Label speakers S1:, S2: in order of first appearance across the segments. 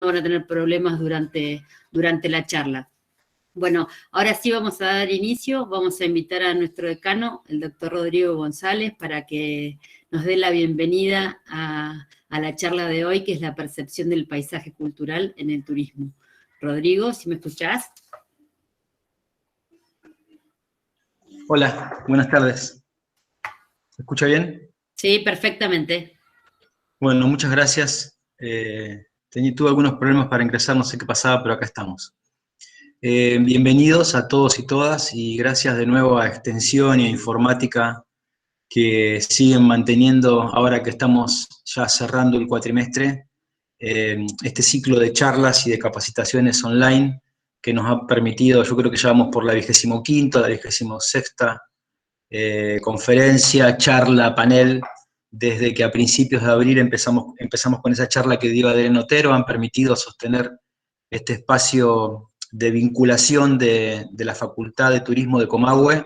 S1: van a tener problemas durante la charla. Bueno, ahora sí vamos a dar inicio, vamos a invitar a nuestro decano, el doctor Rodrigo González, para que nos dé la bienvenida a la charla de hoy, que es la percepción del paisaje cultural en el turismo. Rodrigo, ¿sí me escuchás?
S2: Hola, buenas tardes. ¿Se escucha bien?
S1: Sí, perfectamente.
S2: Bueno, muchas gracias. Tuve algunos problemas para ingresar, no sé qué pasaba, pero acá estamos. Bienvenidos a todos y todas y gracias de nuevo a Extensión y a Informática que siguen manteniendo, ahora que estamos ya cerrando el cuatrimestre, este ciclo de charlas y de capacitaciones online que nos ha permitido, yo creo que ya vamos por la 25ª, la 26ª conferencia, charla, panel, desde que a principios de abril empezamos con esa charla que dio Adrián Otero, han permitido sostener este espacio de vinculación de la Facultad de Turismo de Comahue,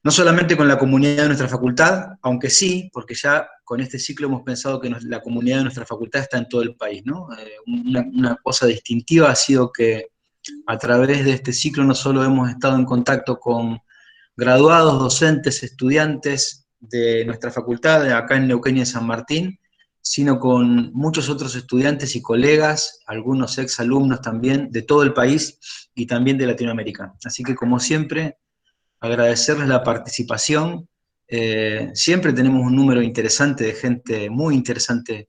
S2: no solamente con la comunidad de nuestra facultad, aunque sí, porque ya con este ciclo hemos pensado que la comunidad de nuestra facultad está en todo el país, ¿no? Una cosa distintiva ha sido que a través de este ciclo no solo hemos estado en contacto con graduados, docentes, estudiantes de nuestra facultad, acá en Neuquén y en San Martín, sino con muchos otros estudiantes y colegas, algunos exalumnos también, de todo el país y también de Latinoamérica. Así que, como siempre, agradecerles la participación. Siempre tenemos un número interesante de gente, muy interesante,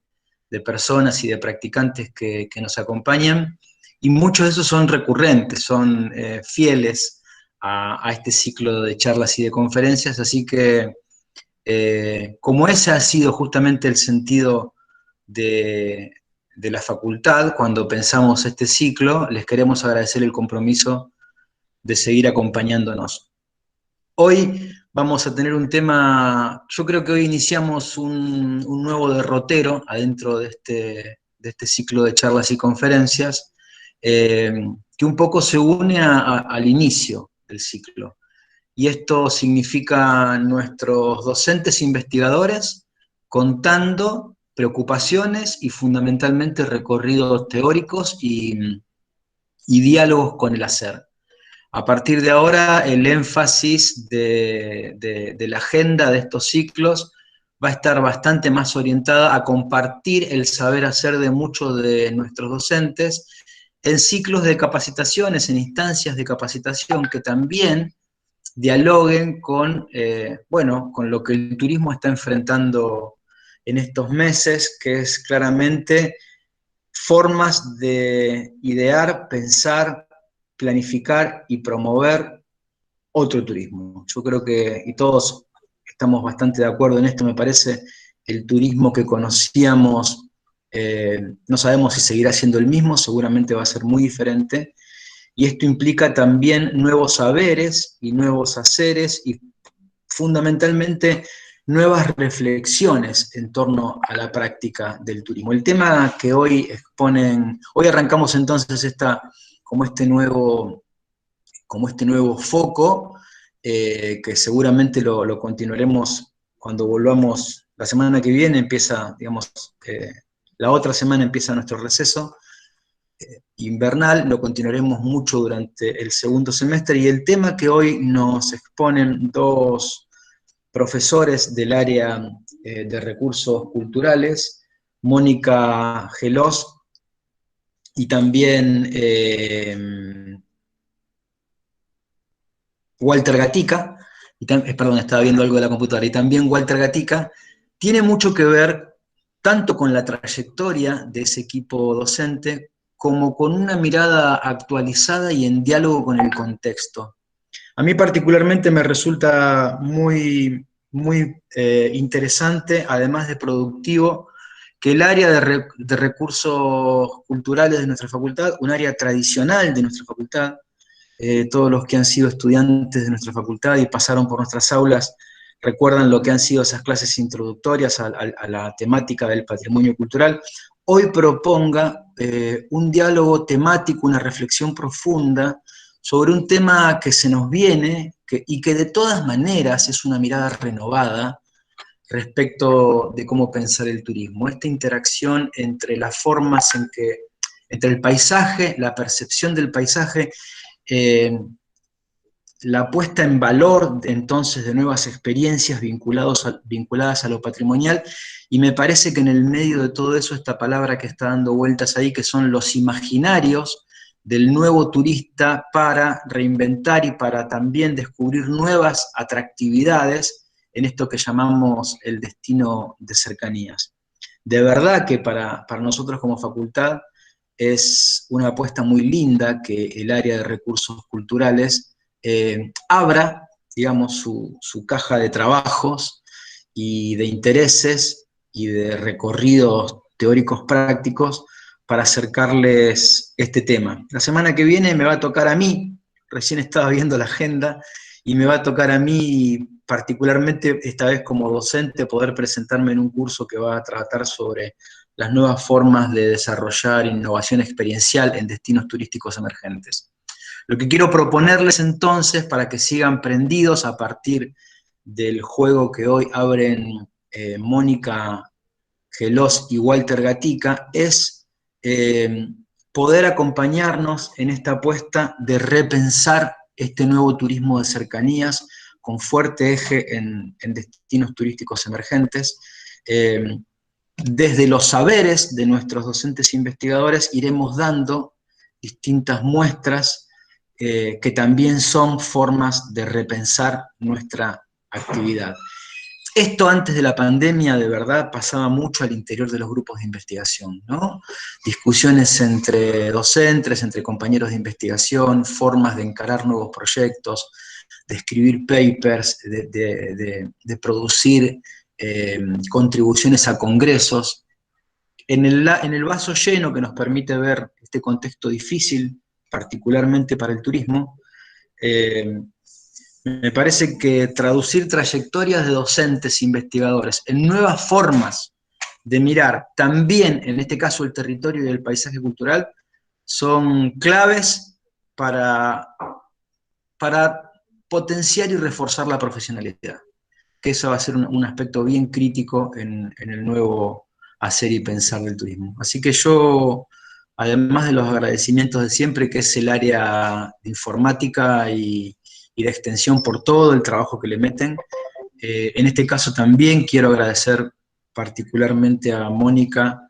S2: de personas y de practicantes que nos acompañan, y muchos de esos son recurrentes, son fieles a este ciclo de charlas y de conferencias, así que como ese ha sido justamente el sentido de, de la facultad cuando pensamos este ciclo, les queremos agradecer el compromiso de seguir acompañándonos. Hoy vamos a tener un tema, yo creo que hoy iniciamos un nuevo derrotero adentro de este ciclo de charlas y conferencias, que un poco se une al inicio del ciclo. Y esto significa nuestros docentes investigadores contando preocupaciones y fundamentalmente recorridos teóricos y diálogos con el hacer. A partir de ahora, el énfasis de la agenda de estos ciclos va a estar bastante más orientada a compartir el saber hacer de muchos de nuestros docentes en ciclos de capacitaciones, en instancias de capacitación que también dialoguen con, con lo que el turismo está enfrentando en estos meses, que es claramente formas de idear, pensar, planificar y promover otro turismo. Yo creo que, y todos estamos bastante de acuerdo en esto, me parece, el turismo que conocíamos, no sabemos si seguirá siendo el mismo, seguramente va a ser muy diferente, y esto implica también nuevos saberes y nuevos haceres y fundamentalmente nuevas reflexiones en torno a la práctica del turismo. El tema que hoy exponen, hoy arrancamos entonces como este nuevo foco, que seguramente lo continuaremos cuando volvamos la semana que viene, empieza, digamos, la otra semana empieza nuestro receso invernal, lo continuaremos mucho durante el segundo semestre, y el tema que hoy nos exponen dos profesores del área de recursos culturales, Mónica Gelós y también Walter Gatica, perdón, estaba viendo algo de la computadora, y también Walter Gatica, tiene mucho que ver tanto con la trayectoria de ese equipo docente como con una mirada actualizada y en diálogo con el contexto. A mí particularmente me resulta muy, muy interesante, además de productivo, que el área de recursos culturales de nuestra facultad, un área tradicional de nuestra facultad, todos los que han sido estudiantes de nuestra facultad y pasaron por nuestras aulas recuerdan lo que han sido esas clases introductorias a la temática del patrimonio cultural, hoy proponga un diálogo temático, una reflexión profunda sobre un tema que se nos viene y que de todas maneras es una mirada renovada respecto de cómo pensar el turismo. Esta interacción entre las formas en que entre el paisaje, la percepción del paisaje, la puesta en valor entonces de nuevas experiencias vinculadas a lo patrimonial, y me parece que en el medio de todo eso esta palabra que está dando vueltas ahí, que son los imaginarios del nuevo turista para reinventar y para también descubrir nuevas atractividades en esto que llamamos el destino de cercanías. De verdad que para nosotros como facultad es una apuesta muy linda que el área de recursos culturales abra, digamos, su caja de trabajos y de intereses y de recorridos teóricos prácticos para acercarles este tema. La semana que viene me va a tocar a mí, recién estaba viendo la agenda, y me va a tocar a mí particularmente, esta vez como docente, poder presentarme en un curso que va a tratar sobre las nuevas formas de desarrollar innovación experiencial en destinos turísticos emergentes. Lo que quiero proponerles entonces, para que sigan prendidos a partir del juego que hoy abren Mónica Gelós y Walter Gatica, es poder acompañarnos en esta apuesta de repensar este nuevo turismo de cercanías con fuerte eje en destinos turísticos emergentes. Desde los saberes de nuestros docentes e investigadores iremos dando distintas muestras que también son formas de repensar nuestra actividad. Esto antes de la pandemia, de verdad, pasaba mucho al interior de los grupos de investigación, ¿no? Discusiones entre docentes, entre compañeros de investigación, formas de encarar nuevos proyectos, de escribir papers, de producir contribuciones a congresos. En el vaso lleno que nos permite ver este contexto difícil, particularmente para el turismo, me parece que traducir trayectorias de docentes e investigadores en nuevas formas de mirar también, en este caso, el territorio y el paisaje cultural, son claves para potenciar y reforzar la profesionalidad, que eso va a ser un aspecto bien crítico en el nuevo hacer y pensar del turismo. Así que yo, además de los agradecimientos de siempre, que es el área de informática y de extensión por todo el trabajo que le meten, en este caso también quiero agradecer particularmente a Mónica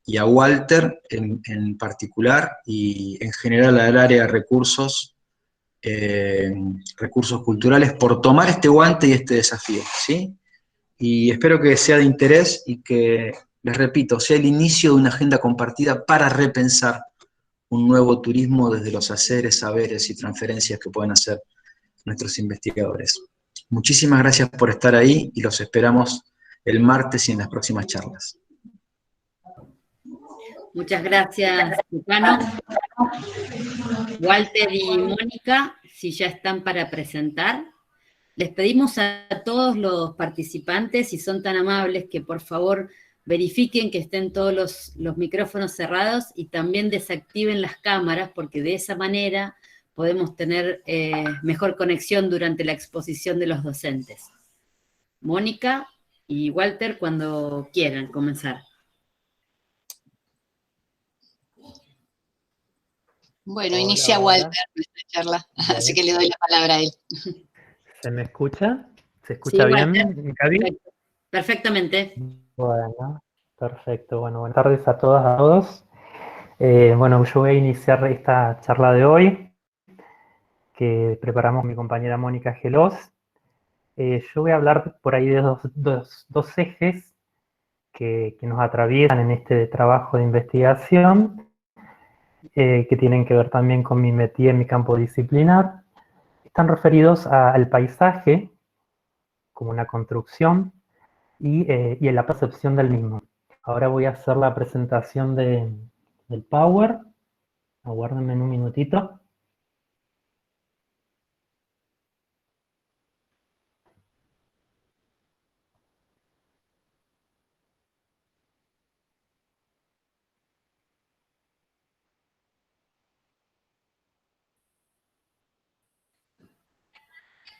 S2: y a Walter en particular, y en general al área de recursos culturales, por tomar este guante y este desafío, ¿sí? Y espero que sea de interés y que, les repito, sea el inicio de una agenda compartida para repensar un nuevo turismo desde los haceres, saberes y transferencias que pueden hacer nuestros investigadores. Muchísimas gracias por estar ahí y los esperamos el martes y en las próximas charlas.
S1: Muchas gracias, Lucano. Walter y Mónica, si ya están para presentar. Les pedimos a todos los participantes, si son tan amables, que por favor verifiquen que estén todos los micrófonos cerrados y también desactiven las cámaras, porque de esa manera podemos tener mejor conexión durante la exposición de los docentes. Mónica y Walter, cuando quieran comenzar.
S3: Bueno, inicia Walter nuestra charla, así que le doy la palabra a él.
S4: ¿Se me escucha? ¿Se escucha
S1: Sí,
S4: bien, Gaby?
S1: Perfectamente.
S4: Bueno, perfecto. Bueno, buenas tardes a todas, a todos. Bueno, yo voy a iniciar esta charla de hoy, que preparamos mi compañera Mónica Gelós. Yo voy a hablar por ahí de dos ejes que nos atraviesan en este trabajo de investigación, que tienen que ver también con mi métier en mi campo disciplinar. Están referidos al paisaje como una construcción y en la percepción del mismo. Ahora voy a hacer la presentación del Power. Aguárdenme un minutito.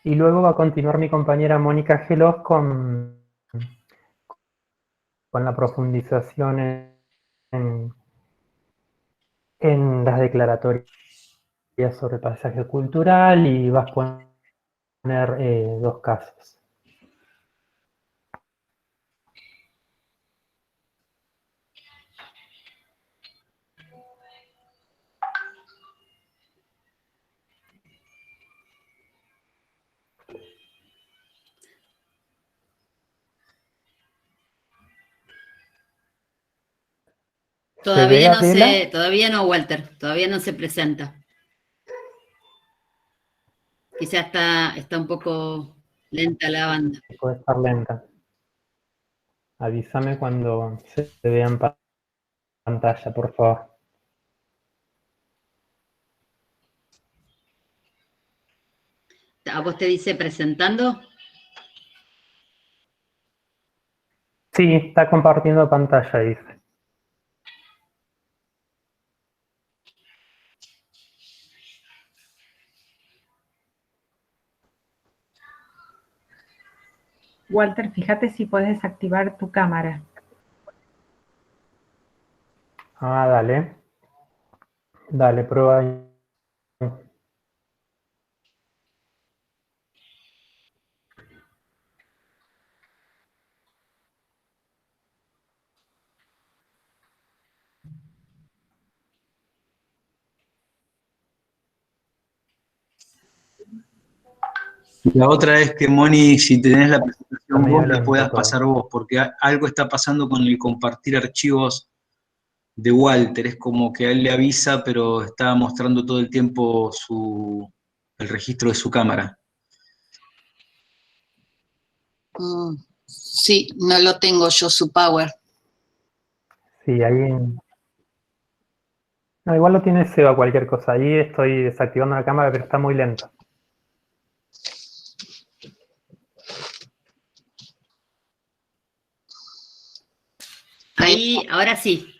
S4: Y luego va a continuar mi compañera Mónica Gelós con la profundización en las declaratorias sobre paisaje cultural y vas a poner 2 casos.
S1: Todavía no
S4: Gabriela?
S1: todavía no, Walter, todavía no se presenta. Quizá está un poco lenta la banda.
S4: Puede estar lenta. Avísame cuando se vea en pantalla, por favor.
S1: ¿A vos te dice presentando?
S4: Sí, está compartiendo pantalla, dice.
S5: Walter, fíjate si puedes desactivar tu cámara.
S4: Ah, dale. Dale, prueba ahí.
S2: La otra es que, Moni, si tenés la
S4: Está
S2: presentación
S4: medio
S2: vos, la
S4: lento
S2: puedas
S4: todo.
S2: pasar vos, porque algo está pasando con el compartir archivos de Walter. Es como que a él le avisa, pero está mostrando todo el tiempo el registro de su cámara.
S3: Sí, no lo tengo yo, su power.
S4: Sí, ahí. No, igual lo tiene Seba cualquier cosa. Ahí estoy desactivando la cámara, pero está muy lento.
S1: Ahí, ahora sí.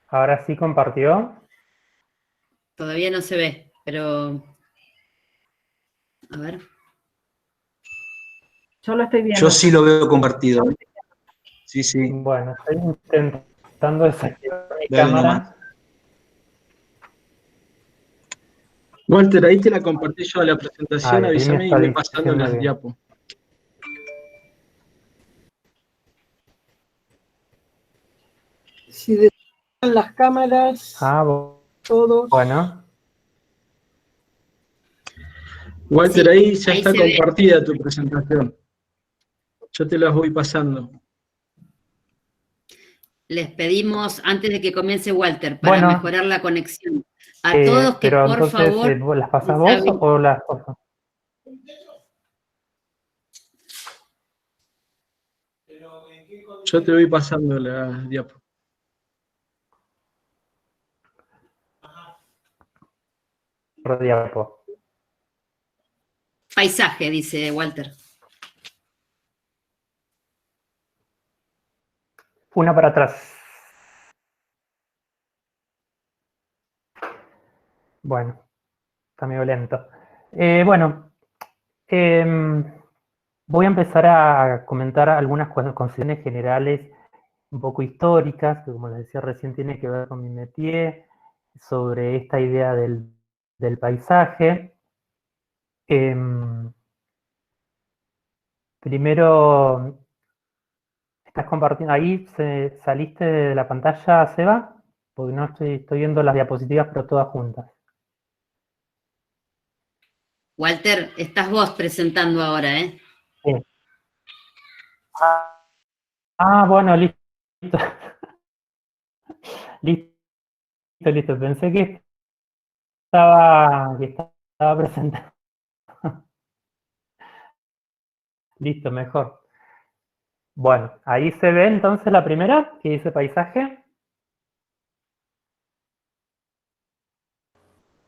S4: Ahora sí compartió.
S1: Todavía no se ve, pero... A ver.
S5: Yo lo estoy viendo.
S2: Yo sí lo veo compartido. Sí, sí.
S4: Bueno, estoy intentando desactivar mi
S2: Dale nomás.
S4: cámara.
S6: Walter, ahí te la compartí yo a la presentación,
S4: Ahí me
S6: avísame y
S4: está
S6: ve pasando
S4: diciendo
S6: las
S4: que...
S6: diapos.
S7: Si desactivan las cámaras,
S4: Ah,
S7: todos.
S4: bueno.
S6: Walter,
S1: Sí,
S6: ahí ya
S1: ahí
S6: está
S1: se ve.
S6: compartida tu presentación. Yo te las voy pasando.
S1: Les pedimos, antes de que comience Walter, para
S4: Bueno,
S1: mejorar la conexión, a todos que
S4: pero
S1: por
S4: entonces,
S1: favor...
S4: ¿las pasas vos o las cosas?
S6: Yo te voy pasando las diapos.
S4: Por diapo.
S1: Paisaje, dice Walter.
S4: Una para atrás. Bueno, está medio lento. Bueno, voy a empezar a comentar algunas consideraciones generales un poco históricas, que como les decía recién tiene que ver con mi métier, sobre esta idea del paisaje. Primero, ¿estás compartiendo? ¿Ahí saliste de la pantalla, Seba? Porque no estoy viendo las diapositivas, pero todas juntas.
S1: Walter, estás vos presentando ahora, ¿eh?
S4: Sí. Bueno, listo. Listo. Pensé que estaba presentando. Listo, mejor. Bueno, ahí se ve entonces la primera, que dice paisaje.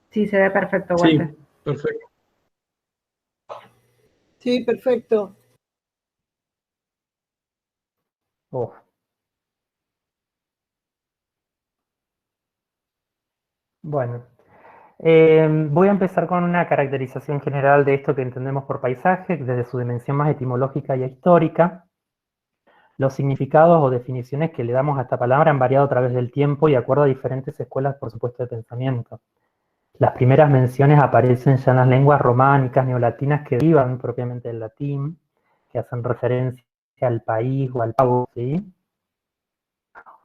S5: Sí, se ve perfecto,
S6: Sí,
S5: Walter.
S6: perfecto.
S7: Sí, perfecto.
S4: Uf. Bueno, voy a empezar con una caracterización general de esto que entendemos por paisaje, desde su dimensión más etimológica y histórica. Los significados o definiciones que le damos a esta palabra han variado a través del tiempo y de acuerdo a diferentes escuelas, por supuesto, de pensamiento. Las primeras menciones aparecen ya en las lenguas románicas, neolatinas, que derivan propiamente del latín, que hacen referencia al país o al pago, ¿sí?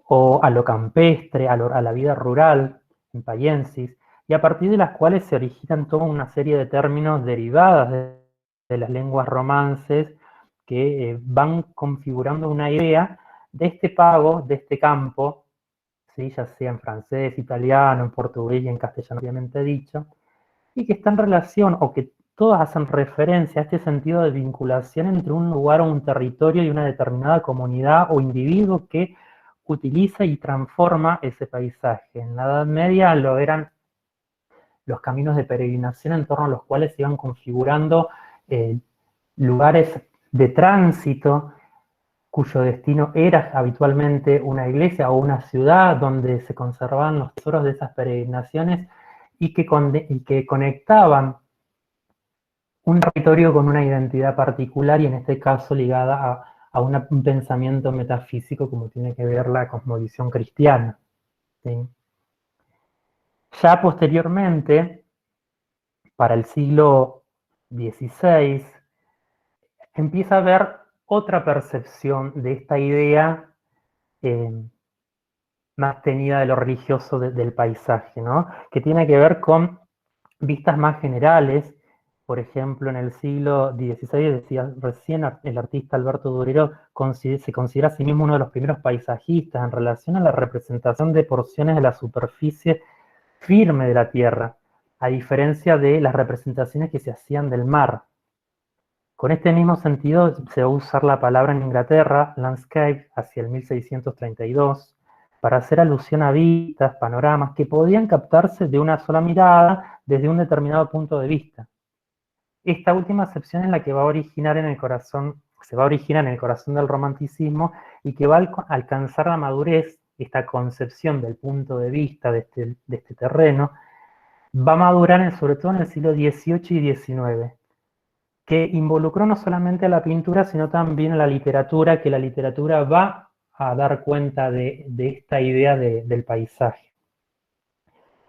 S4: O a lo campestre, a la vida rural, en paiensis, y a partir de las cuales se originan toda una serie de términos derivadas de las lenguas romances que van configurando una idea de este pago, de este campo, ¿sí? Ya sea en francés, italiano, en portugués y en castellano, obviamente dicho, y que está en relación, o que todas hacen referencia a este sentido de vinculación entre un lugar o un territorio y una determinada comunidad o individuo que utiliza y transforma ese paisaje. En la Edad Media lo eran los caminos de peregrinación en torno a los cuales se iban configurando lugares de tránsito cuyo destino era habitualmente una iglesia o una ciudad donde se conservaban los tesoros de esas peregrinaciones y que conectaban un territorio con una identidad particular y en este caso ligada a un pensamiento metafísico como tiene que ver la cosmovisión cristiana, ¿sí? Ya posteriormente, para el siglo XVI, empieza a haber otra percepción de esta idea más tenida de lo religioso del paisaje, ¿no? Que tiene que ver con vistas más generales. Por ejemplo, en el siglo XVI, decía recién el artista Alberto Durero, se considera a sí mismo uno de los primeros paisajistas en relación a la representación de porciones de la superficie firme de la Tierra, a diferencia de las representaciones que se hacían del mar. Con este mismo sentido se va a usar la palabra en Inglaterra, landscape, hacia el 1632, para hacer alusión a vistas, panoramas, que podían captarse de una sola mirada desde un determinado punto de vista. Esta última acepción es la que va a originar en el corazón, se va a originar en el corazón del romanticismo y que va a alcanzar la madurez, esta concepción del punto de vista de este terreno, va a madurar sobre todo en el siglo XVIII y XIX, que involucró no solamente a la pintura, sino también a la literatura, que la literatura va a dar cuenta de esta idea del paisaje.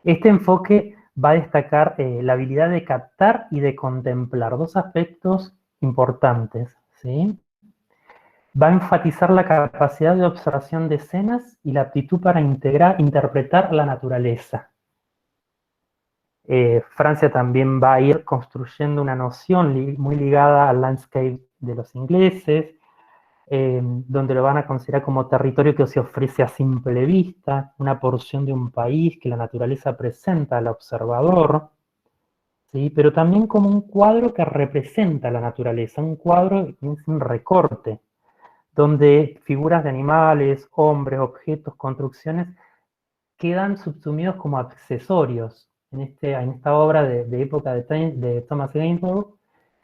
S4: Este enfoque va a destacar la habilidad de captar y de contemplar, dos aspectos importantes, ¿sí? Va a enfatizar la capacidad de observación de escenas y la aptitud para interpretar la naturaleza. Francia también va a ir construyendo una noción muy ligada al landscape de los ingleses, donde lo van a considerar como territorio que se ofrece a simple vista, una porción de un país que la naturaleza presenta al observador, ¿sí? Pero también como un cuadro que representa la naturaleza, un cuadro que es un recorte, donde figuras de animales, hombres, objetos, construcciones, quedan subsumidos como accesorios. En esta obra de época de Thomas Gainsborough,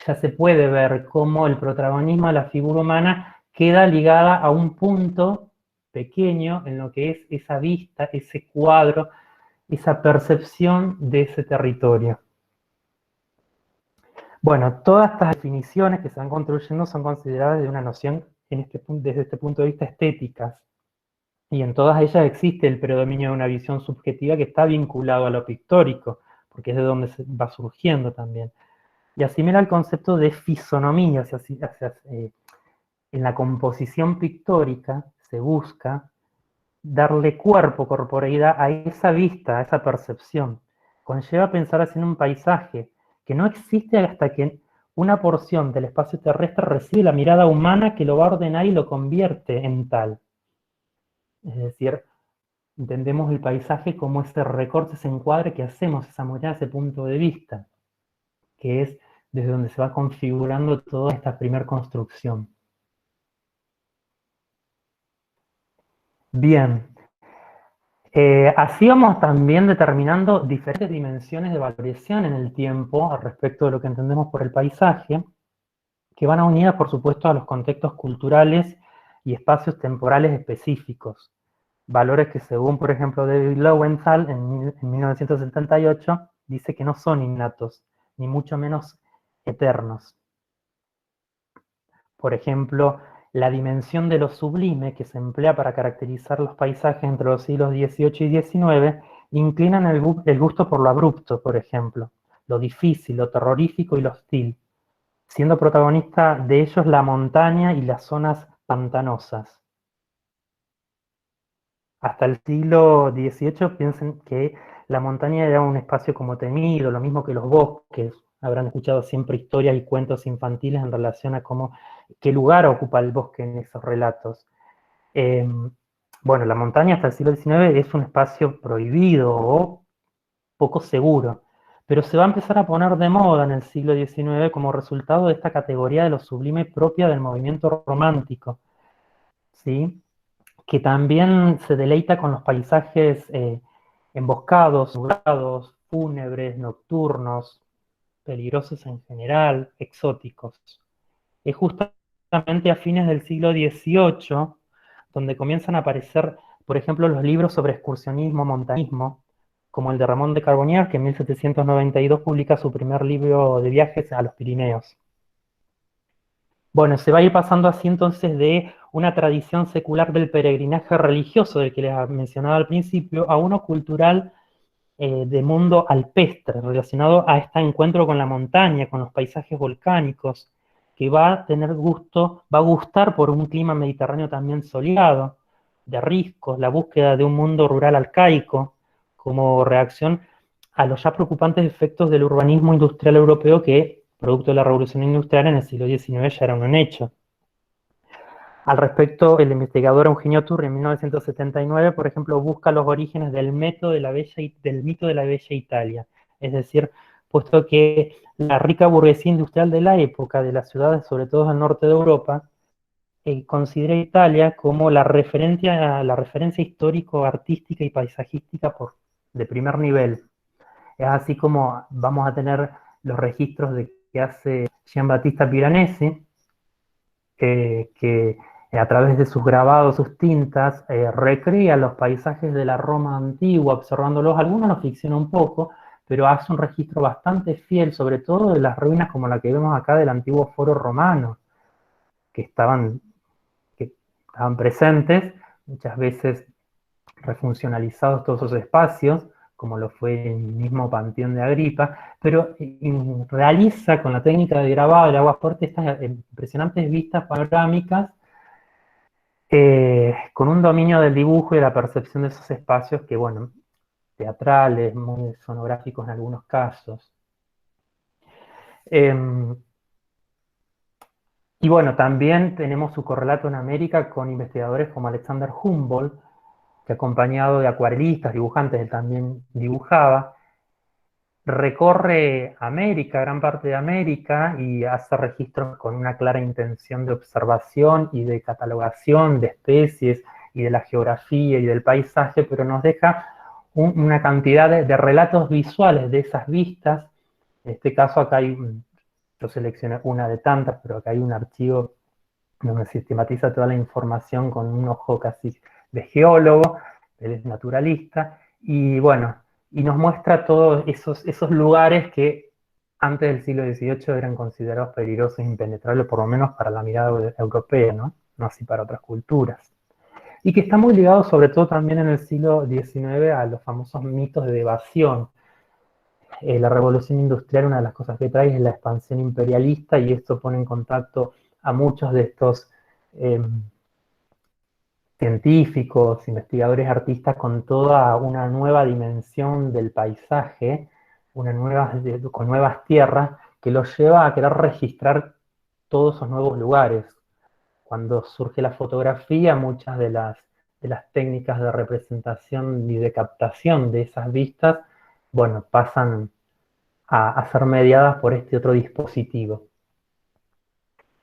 S4: ya se puede ver cómo el protagonismo de la figura humana queda ligada a un punto pequeño en lo que es esa vista, ese cuadro, esa percepción de ese territorio. Bueno, todas estas definiciones que se van construyendo son consideradas de una noción desde este punto de vista estéticas. Y en todas ellas existe el predominio de una visión subjetiva que está vinculado a lo pictórico, porque es de donde se va surgiendo también. Y asimila el concepto de fisonomía, en la composición pictórica se busca darle cuerpo, corporeidad a esa vista, a esa percepción. Conlleva a pensar así en un paisaje que no existe hasta que una porción del espacio terrestre recibe la mirada humana que lo va a ordenar y lo convierte en tal. Es decir, entendemos el paisaje como ese recorte, ese encuadre que hacemos, esa mirada, ese punto de vista, que es desde donde se va configurando toda esta primera construcción. Bien, así vamos también determinando diferentes dimensiones de valoración en el tiempo al respecto de lo que entendemos por el paisaje, que van unidas, por supuesto, a los contextos culturales y espacios temporales específicos. Valores que, según, por ejemplo, David Lowenthal, en 1978, dice que no son innatos, ni mucho menos eternos. Por ejemplo, la dimensión de lo sublime que se emplea para caracterizar los paisajes entre los siglos XVIII y XIX inclinan el gusto por lo abrupto, por ejemplo, lo difícil, lo terrorífico y lo hostil, siendo protagonista de ellos la montaña y las zonas pantanosas. Hasta el siglo XVIII piensen que la montaña era un espacio como temido, lo mismo que los bosques. Habrán escuchado siempre historias y cuentos infantiles en relación a qué lugar ocupa el bosque en esos relatos. Bueno, la montaña hasta el siglo XIX es un espacio prohibido o poco seguro, pero se va a empezar a poner de moda en el siglo XIX como resultado de esta categoría de lo sublime propia del movimiento romántico, ¿sí? Que también se deleita con los paisajes emboscados, nublados, fúnebres, nocturnos, peligrosos en general, exóticos. Es justamente a fines del siglo XVIII donde comienzan a aparecer, por ejemplo, los libros sobre excursionismo, montañismo, como el de Ramón de Carbonnier, que en 1792 publica su primer libro de viajes a los Pirineos. Bueno, se va a ir pasando así entonces de una tradición secular del peregrinaje religioso, del que les mencionaba al principio, a uno cultural de mundo alpestre, relacionado a este encuentro con la montaña, con los paisajes volcánicos, que va a tener gusto, va a gustar por un clima mediterráneo también soleado, de riscos, la búsqueda de un mundo rural arcaico, como reacción a los ya preocupantes efectos del urbanismo industrial europeo que, producto de la revolución industrial en el siglo XIX, ya era un hecho. Al respecto, el investigador Eugenio Turri en 1979, por ejemplo, busca los orígenes del mito de la bella Italia. Es decir, puesto que la rica burguesía industrial de la época, de las ciudades, sobre todo del norte de Europa, considera Italia como la referencia histórico-artística y paisajística de primer nivel. Es así como vamos a tener los registros de que hace Giambattista Piranesi, que a través de sus grabados, sus tintas, recrea los paisajes de la Roma antigua, observándolos. Algunos los ficciona un poco, pero hace un registro bastante fiel, sobre todo de las ruinas como la que vemos acá del antiguo foro romano, que estaban presentes, muchas veces refuncionalizados todos esos espacios, como lo fue el mismo Panteón de Agripa, pero realiza con la técnica de grabado de agua fuerte estas impresionantes vistas panorámicas con un dominio del dibujo y de la percepción de esos espacios que, bueno, teatrales, muy sonográficos en algunos casos. Y bueno, también tenemos su correlato en América con investigadores como Alexander Humboldt, que acompañado de acuarelistas, dibujantes, él también dibujaba, recorre América, gran parte de América, y hace registros con una clara intención de observación y de catalogación de especies y de la geografía y del paisaje, pero nos deja una cantidad de relatos visuales de esas vistas. En este caso acá yo seleccioné una de tantas, pero acá hay un archivo donde sistematiza toda la información con un ojo casi de geólogo, él es naturalista, y bueno, y nos muestra todos esos lugares que antes del siglo XVIII eran considerados peligrosos e impenetrables, por lo menos para la mirada europea, ¿no? No así para otras culturas. Y que está muy ligado sobre todo también en el siglo XIX a los famosos mitos de evasión. La revolución industrial, una de las cosas que trae es la expansión imperialista, y esto pone en contacto a muchos de estos científicos, investigadores, artistas, con toda una nueva dimensión del paisaje, con nuevas tierras, que los lleva a querer registrar todos esos nuevos lugares. Cuando surge la fotografía, muchas de las técnicas de representación y de captación de esas vistas, bueno, pasan a ser mediadas por este otro dispositivo.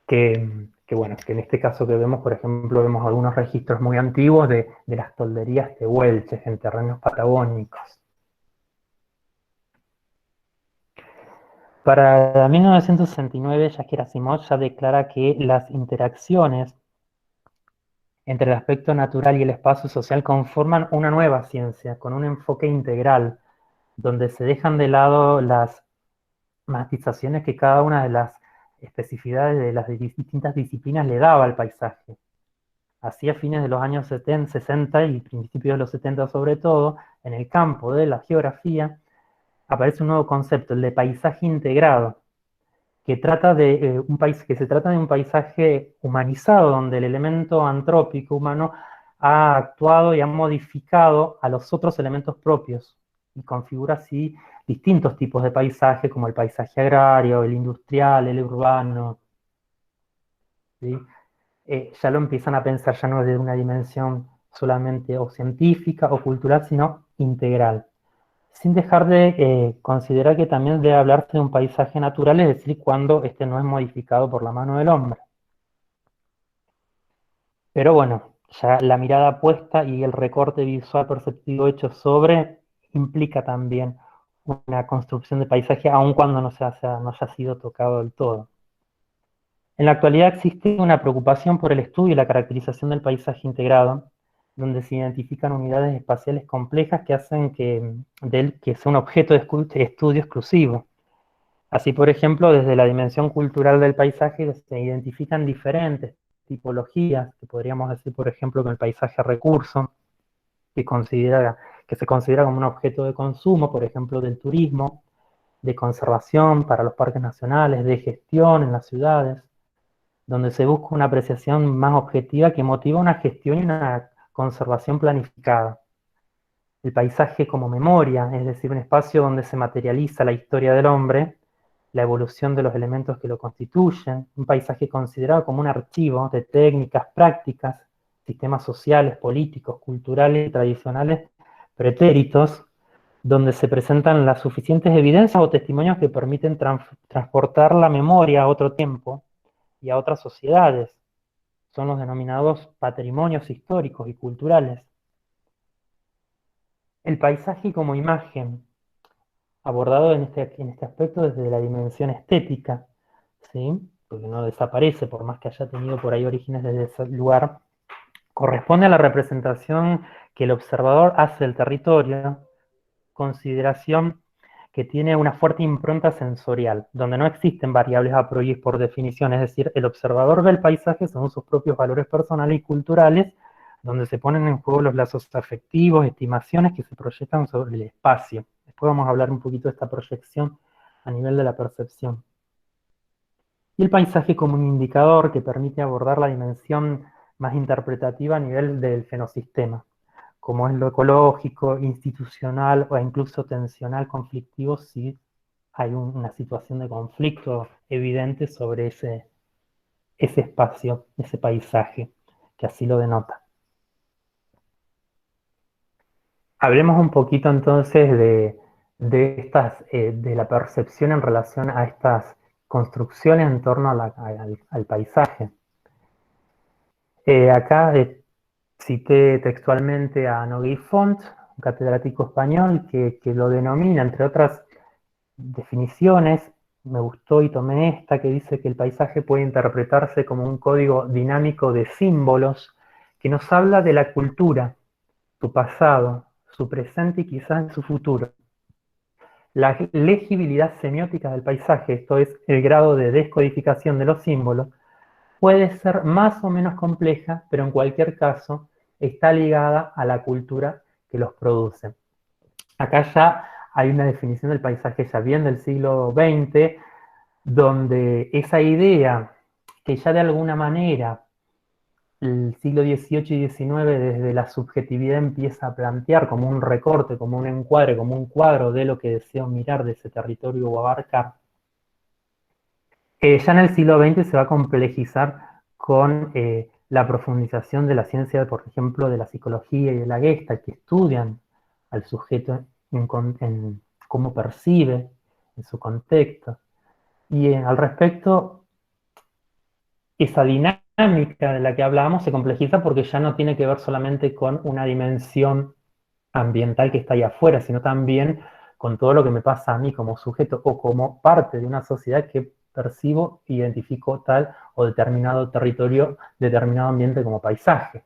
S4: Que bueno, que en este caso que vemos, por ejemplo, vemos algunos registros muy antiguos de las tolderías tehuelches en terrenos patagónicos. Para 1969, Jacques Asimov ya declara que las interacciones entre el aspecto natural y el espacio social conforman una nueva ciencia, con un enfoque integral, donde se dejan de lado las matizaciones que cada una de las especificidades de las distintas disciplinas le daba al paisaje. Así a fines de los años 70, 60 y principios de los 70 sobre todo, en el campo de la geografía, aparece un nuevo concepto, el de paisaje integrado, que trata de se trata de un paisaje humanizado, donde el elemento antrópico humano ha actuado y ha modificado a los otros elementos propios, y configura así distintos tipos de paisaje, como el paisaje agrario, el industrial, el urbano, ¿sí? Ya lo empiezan a pensar ya no desde una dimensión solamente o científica o cultural, sino integral. Sin dejar de considerar que también debe hablarse de un paisaje natural, es decir, cuando este no es modificado por la mano del hombre. Pero bueno, ya la mirada puesta y el recorte visual perceptivo hecho sobre implica también una construcción de paisaje, aun cuando no haya sido tocado del todo. En la actualidad existe una preocupación por el estudio y la caracterización del paisaje integrado, donde se identifican unidades espaciales complejas que hacen que sea un objeto de estudio exclusivo. Así, por ejemplo, desde la dimensión cultural del paisaje se identifican diferentes tipologías, que podríamos decir, por ejemplo, que el paisaje recurso, que se considera como un objeto de consumo, por ejemplo, del turismo, de conservación para los parques nacionales, de gestión en las ciudades, donde se busca una apreciación más objetiva que motiva una gestión y una conservación planificada. El paisaje como memoria, es decir, un espacio donde se materializa la historia del hombre, la evolución de los elementos que lo constituyen, un paisaje considerado como un archivo de técnicas, prácticas, sistemas sociales, políticos, culturales y tradicionales pretéritos, donde se presentan las suficientes evidencias o testimonios que permiten transportar la memoria a otro tiempo y a otras sociedades. Son los denominados patrimonios históricos y culturales. El paisaje como imagen, abordado en este aspecto desde la dimensión estética, ¿sí? Porque no desaparece, por más que haya tenido por ahí orígenes desde ese lugar, corresponde a la representación que el observador hace del territorio, consideración que tiene una fuerte impronta sensorial, donde no existen variables a priori por definición, es decir, el observador ve el paisaje según sus propios valores personales y culturales, donde se ponen en juego los lazos afectivos, estimaciones que se proyectan sobre el espacio. Después vamos a hablar un poquito de esta proyección a nivel de la percepción. Y el paisaje como un indicador que permite abordar la dimensión más interpretativa a nivel del fenosistema, como es lo ecológico, institucional o incluso tensional, conflictivo, si hay una situación de conflicto evidente sobre ese espacio, ese paisaje, que así lo denota. Hablemos un poquito entonces de la percepción en relación a estas construcciones en torno al paisaje. Acá cité textualmente a Noguer Font, un catedrático español, que lo denomina, entre otras definiciones, me gustó y tomé esta, que dice que el paisaje puede interpretarse como un código dinámico de símbolos que nos habla de la cultura, su pasado, su presente y quizás su futuro. La legibilidad semiótica del paisaje, esto es, el grado de descodificación de los símbolos, puede ser más o menos compleja, pero en cualquier caso está ligada a la cultura que los produce. Acá ya hay una definición del paisaje ya bien del siglo XX, donde esa idea que ya de alguna manera el siglo XVIII y XIX desde la subjetividad empieza a plantear como un recorte, como un encuadre, como un cuadro de lo que deseo mirar de ese territorio o abarcar, ya en el siglo XX se va a complejizar con la profundización de la ciencia, por ejemplo, de la psicología y de la Gestalt, que estudian al sujeto en cómo percibe, en su contexto. Y al respecto, esa dinámica de la que hablábamos se complejiza porque ya no tiene que ver solamente con una dimensión ambiental que está ahí afuera, sino también con todo lo que me pasa a mí como sujeto o como parte de una sociedad que percibo, identifico tal o determinado territorio, determinado ambiente como paisaje.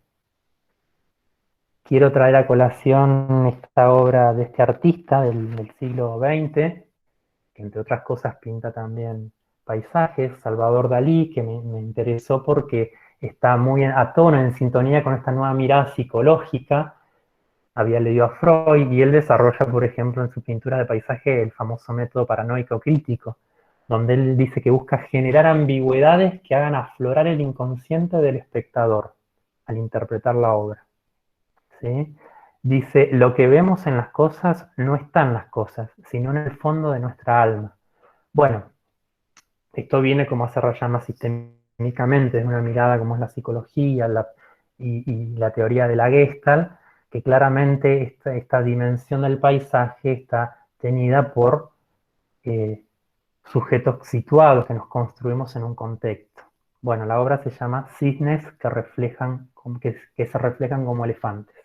S4: Quiero traer a colación esta obra de este artista del siglo XX, que entre otras cosas pinta también paisajes, Salvador Dalí, que me interesó porque está muy a tono, en sintonía con esta nueva mirada psicológica. Había leído a Freud y él desarrolla, por ejemplo, en su pintura de paisaje el famoso método paranoico crítico, donde él dice que busca generar ambigüedades que hagan aflorar el inconsciente del espectador al interpretar la obra. ¿Sí? Dice, lo que vemos en las cosas no está en las cosas, sino en el fondo de nuestra alma. Bueno, esto viene como a desarrollar más sistémicamente, de una mirada como es la psicología y la teoría de la Gestalt, que claramente esta dimensión del paisaje está tenida por sujetos situados que nos construimos en un contexto. Bueno, la obra se llama Cisnes que se reflejan como elefantes,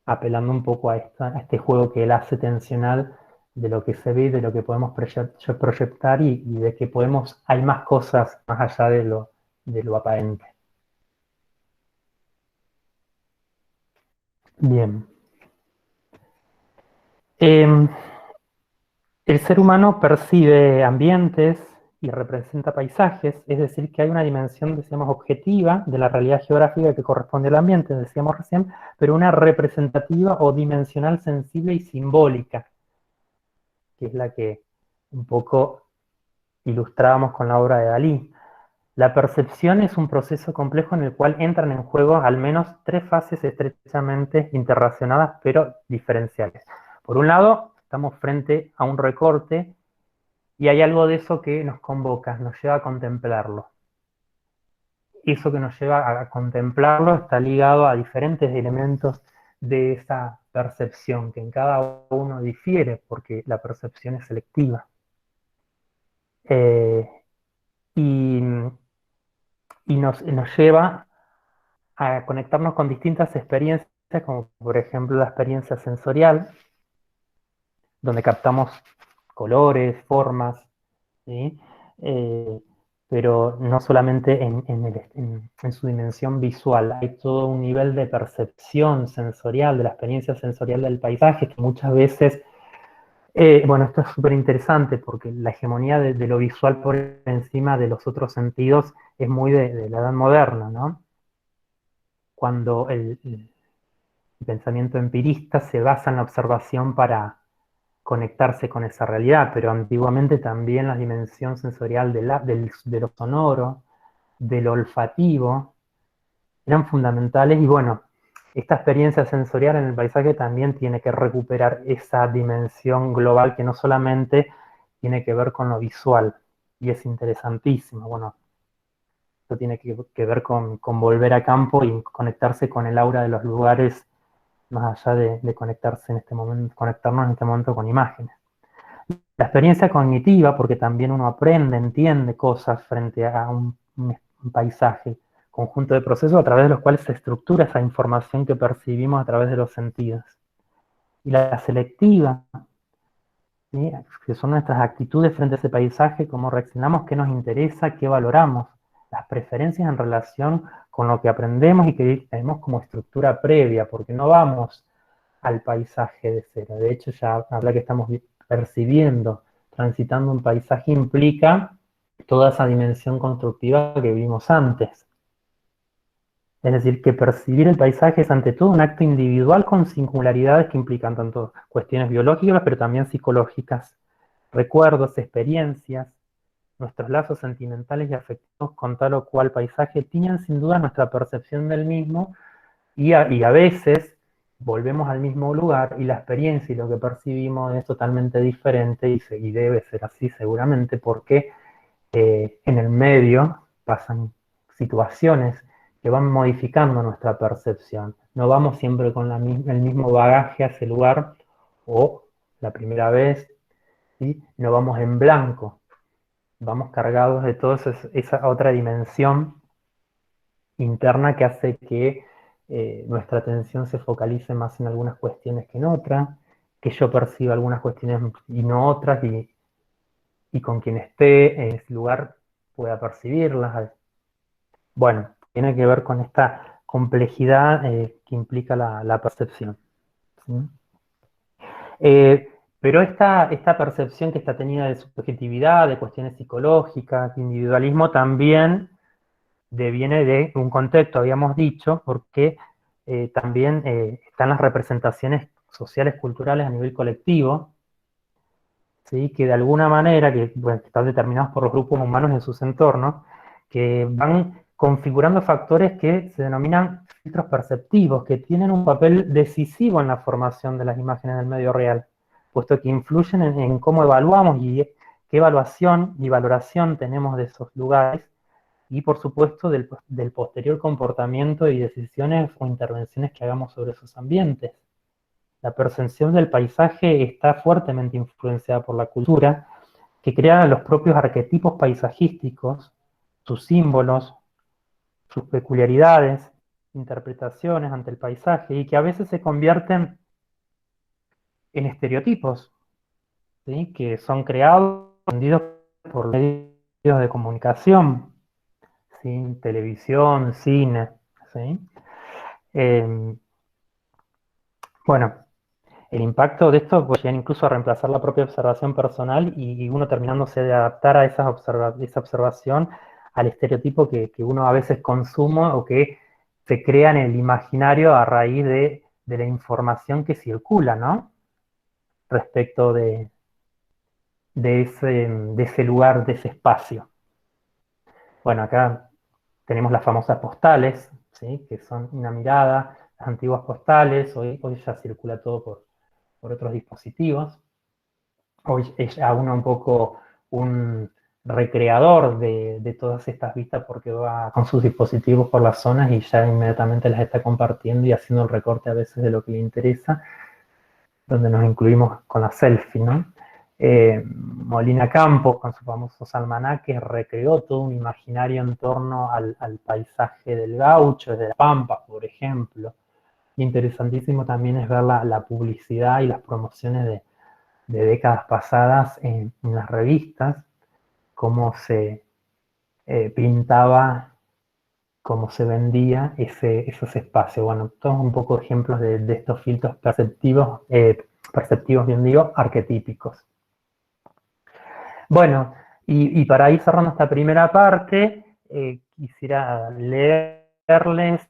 S4: apelando un poco a este juego que él hace tensional de lo que se ve, de lo que podemos proyectar y de que hay más cosas más allá de lo aparente. Bien. El ser humano percibe ambientes y representa paisajes, es decir, que hay una dimensión, decíamos, objetiva de la realidad geográfica que corresponde al ambiente, decíamos recién, pero una representativa o dimensional sensible y simbólica, que es la que un poco ilustrábamos con la obra de Dalí. La percepción es un proceso complejo en el cual entran en juego al menos tres fases estrechamente interrelacionadas, pero diferenciales. Por un lado, estamos frente a un recorte y hay algo de eso que nos convoca, nos lleva a contemplarlo. Eso que nos lleva a contemplarlo está ligado a diferentes elementos de esa percepción, que en cada uno difiere, porque la percepción es selectiva. Y nos lleva a conectarnos con distintas experiencias, como por ejemplo la experiencia sensorial, donde captamos colores, formas, ¿sí? Pero no solamente en su dimensión visual, hay todo un nivel de percepción sensorial, de la experiencia sensorial del paisaje, que muchas veces, bueno, esto es súper interesante porque la hegemonía de lo visual por encima de los otros sentidos es muy de la edad moderna, ¿no? Cuando el pensamiento empirista se basa en la observación para conectarse con esa realidad, pero antiguamente también la dimensión sensorial de lo sonoro, de lo olfativo, eran fundamentales y bueno, esta experiencia sensorial en el paisaje también tiene que recuperar esa dimensión global que no solamente tiene que ver con lo visual, y es interesantísimo, bueno, esto tiene que ver con volver a campo y conectarse con el aura de los lugares, más allá de conectarnos en este momento con imágenes. La experiencia cognitiva, porque también uno aprende, entiende cosas frente a un paisaje, conjunto de procesos a través de los cuales se estructura esa información que percibimos a través de los sentidos. Y la selectiva, ¿sí? Que son nuestras actitudes frente a ese paisaje, cómo reaccionamos, qué nos interesa, qué valoramos, las preferencias en relación con lo que aprendemos y que tenemos como estructura previa, porque no vamos al paisaje de cero. De hecho, ya habla que estamos percibiendo, transitando un paisaje implica toda esa dimensión constructiva que vimos antes. Es decir, que percibir el paisaje es ante todo un acto individual con singularidades que implican tanto cuestiones biológicas, pero también psicológicas, recuerdos, experiencias, nuestros lazos sentimentales y afectivos con tal o cual paisaje tiñen sin duda nuestra percepción del mismo y a veces volvemos al mismo lugar y la experiencia y lo que percibimos es totalmente diferente y debe ser así seguramente porque en el medio pasan situaciones que van modificando nuestra percepción. No vamos siempre con el mismo bagaje a ese lugar o la primera vez, ¿sí? No vamos en blanco, vamos cargados de toda esa otra dimensión interna que hace que nuestra atención se focalice más en algunas cuestiones que en otras, que yo perciba algunas cuestiones y no otras, y con quien esté en ese lugar pueda percibirlas. Bueno, tiene que ver con esta complejidad que implica la percepción. ¿Sí? Pero esta percepción que está tenida de subjetividad, de cuestiones psicológicas, de individualismo, también deviene de un contexto, habíamos dicho, porque también están las representaciones sociales, culturales a nivel colectivo, ¿sí? Que de alguna manera, que están determinados por los grupos humanos en sus entornos, que van configurando factores que se denominan filtros perceptivos, que tienen un papel decisivo en la formación de las imágenes del medio real, puesto que influyen en cómo evaluamos y qué evaluación y valoración tenemos de esos lugares, y por supuesto del posterior comportamiento y decisiones o intervenciones que hagamos sobre esos ambientes. La percepción del paisaje está fuertemente influenciada por la cultura, que crea los propios arquetipos paisajísticos, sus símbolos, sus peculiaridades, interpretaciones ante el paisaje, y que a veces se convierten en estereotipos, ¿sí? Que son creados, difundidos por medios de comunicación, ¿sí? Televisión, cine, ¿sí? Bueno, el impacto de esto puede llegar incluso a reemplazar la propia observación personal y uno terminándose de adaptar a esa observación al estereotipo que uno a veces consume o que se crea en el imaginario a raíz de la información que circula, ¿no? Respecto de ese lugar, de ese espacio. Bueno, acá tenemos las famosas postales, ¿sí? Que son una mirada, las antiguas postales, hoy ya circula todo por otros dispositivos. Hoy es a uno un poco un recreador de todas estas vistas porque va con sus dispositivos por las zonas y ya inmediatamente las está compartiendo y haciendo el recorte a veces de lo que le interesa, donde nos incluimos con la selfie, ¿no? Molina Campos, con sus famosos almanaques, recreó todo un imaginario en torno al paisaje del gaucho, de la Pampa, por ejemplo. Interesantísimo también es ver la publicidad y las promociones de décadas pasadas en las revistas, cómo se pintaba, cómo se vendía esos espacios. Bueno, todos un poco ejemplos de estos filtros perceptivos, bien digo, arquetípicos. Bueno, y para ir cerrando esta primera parte, quisiera leerles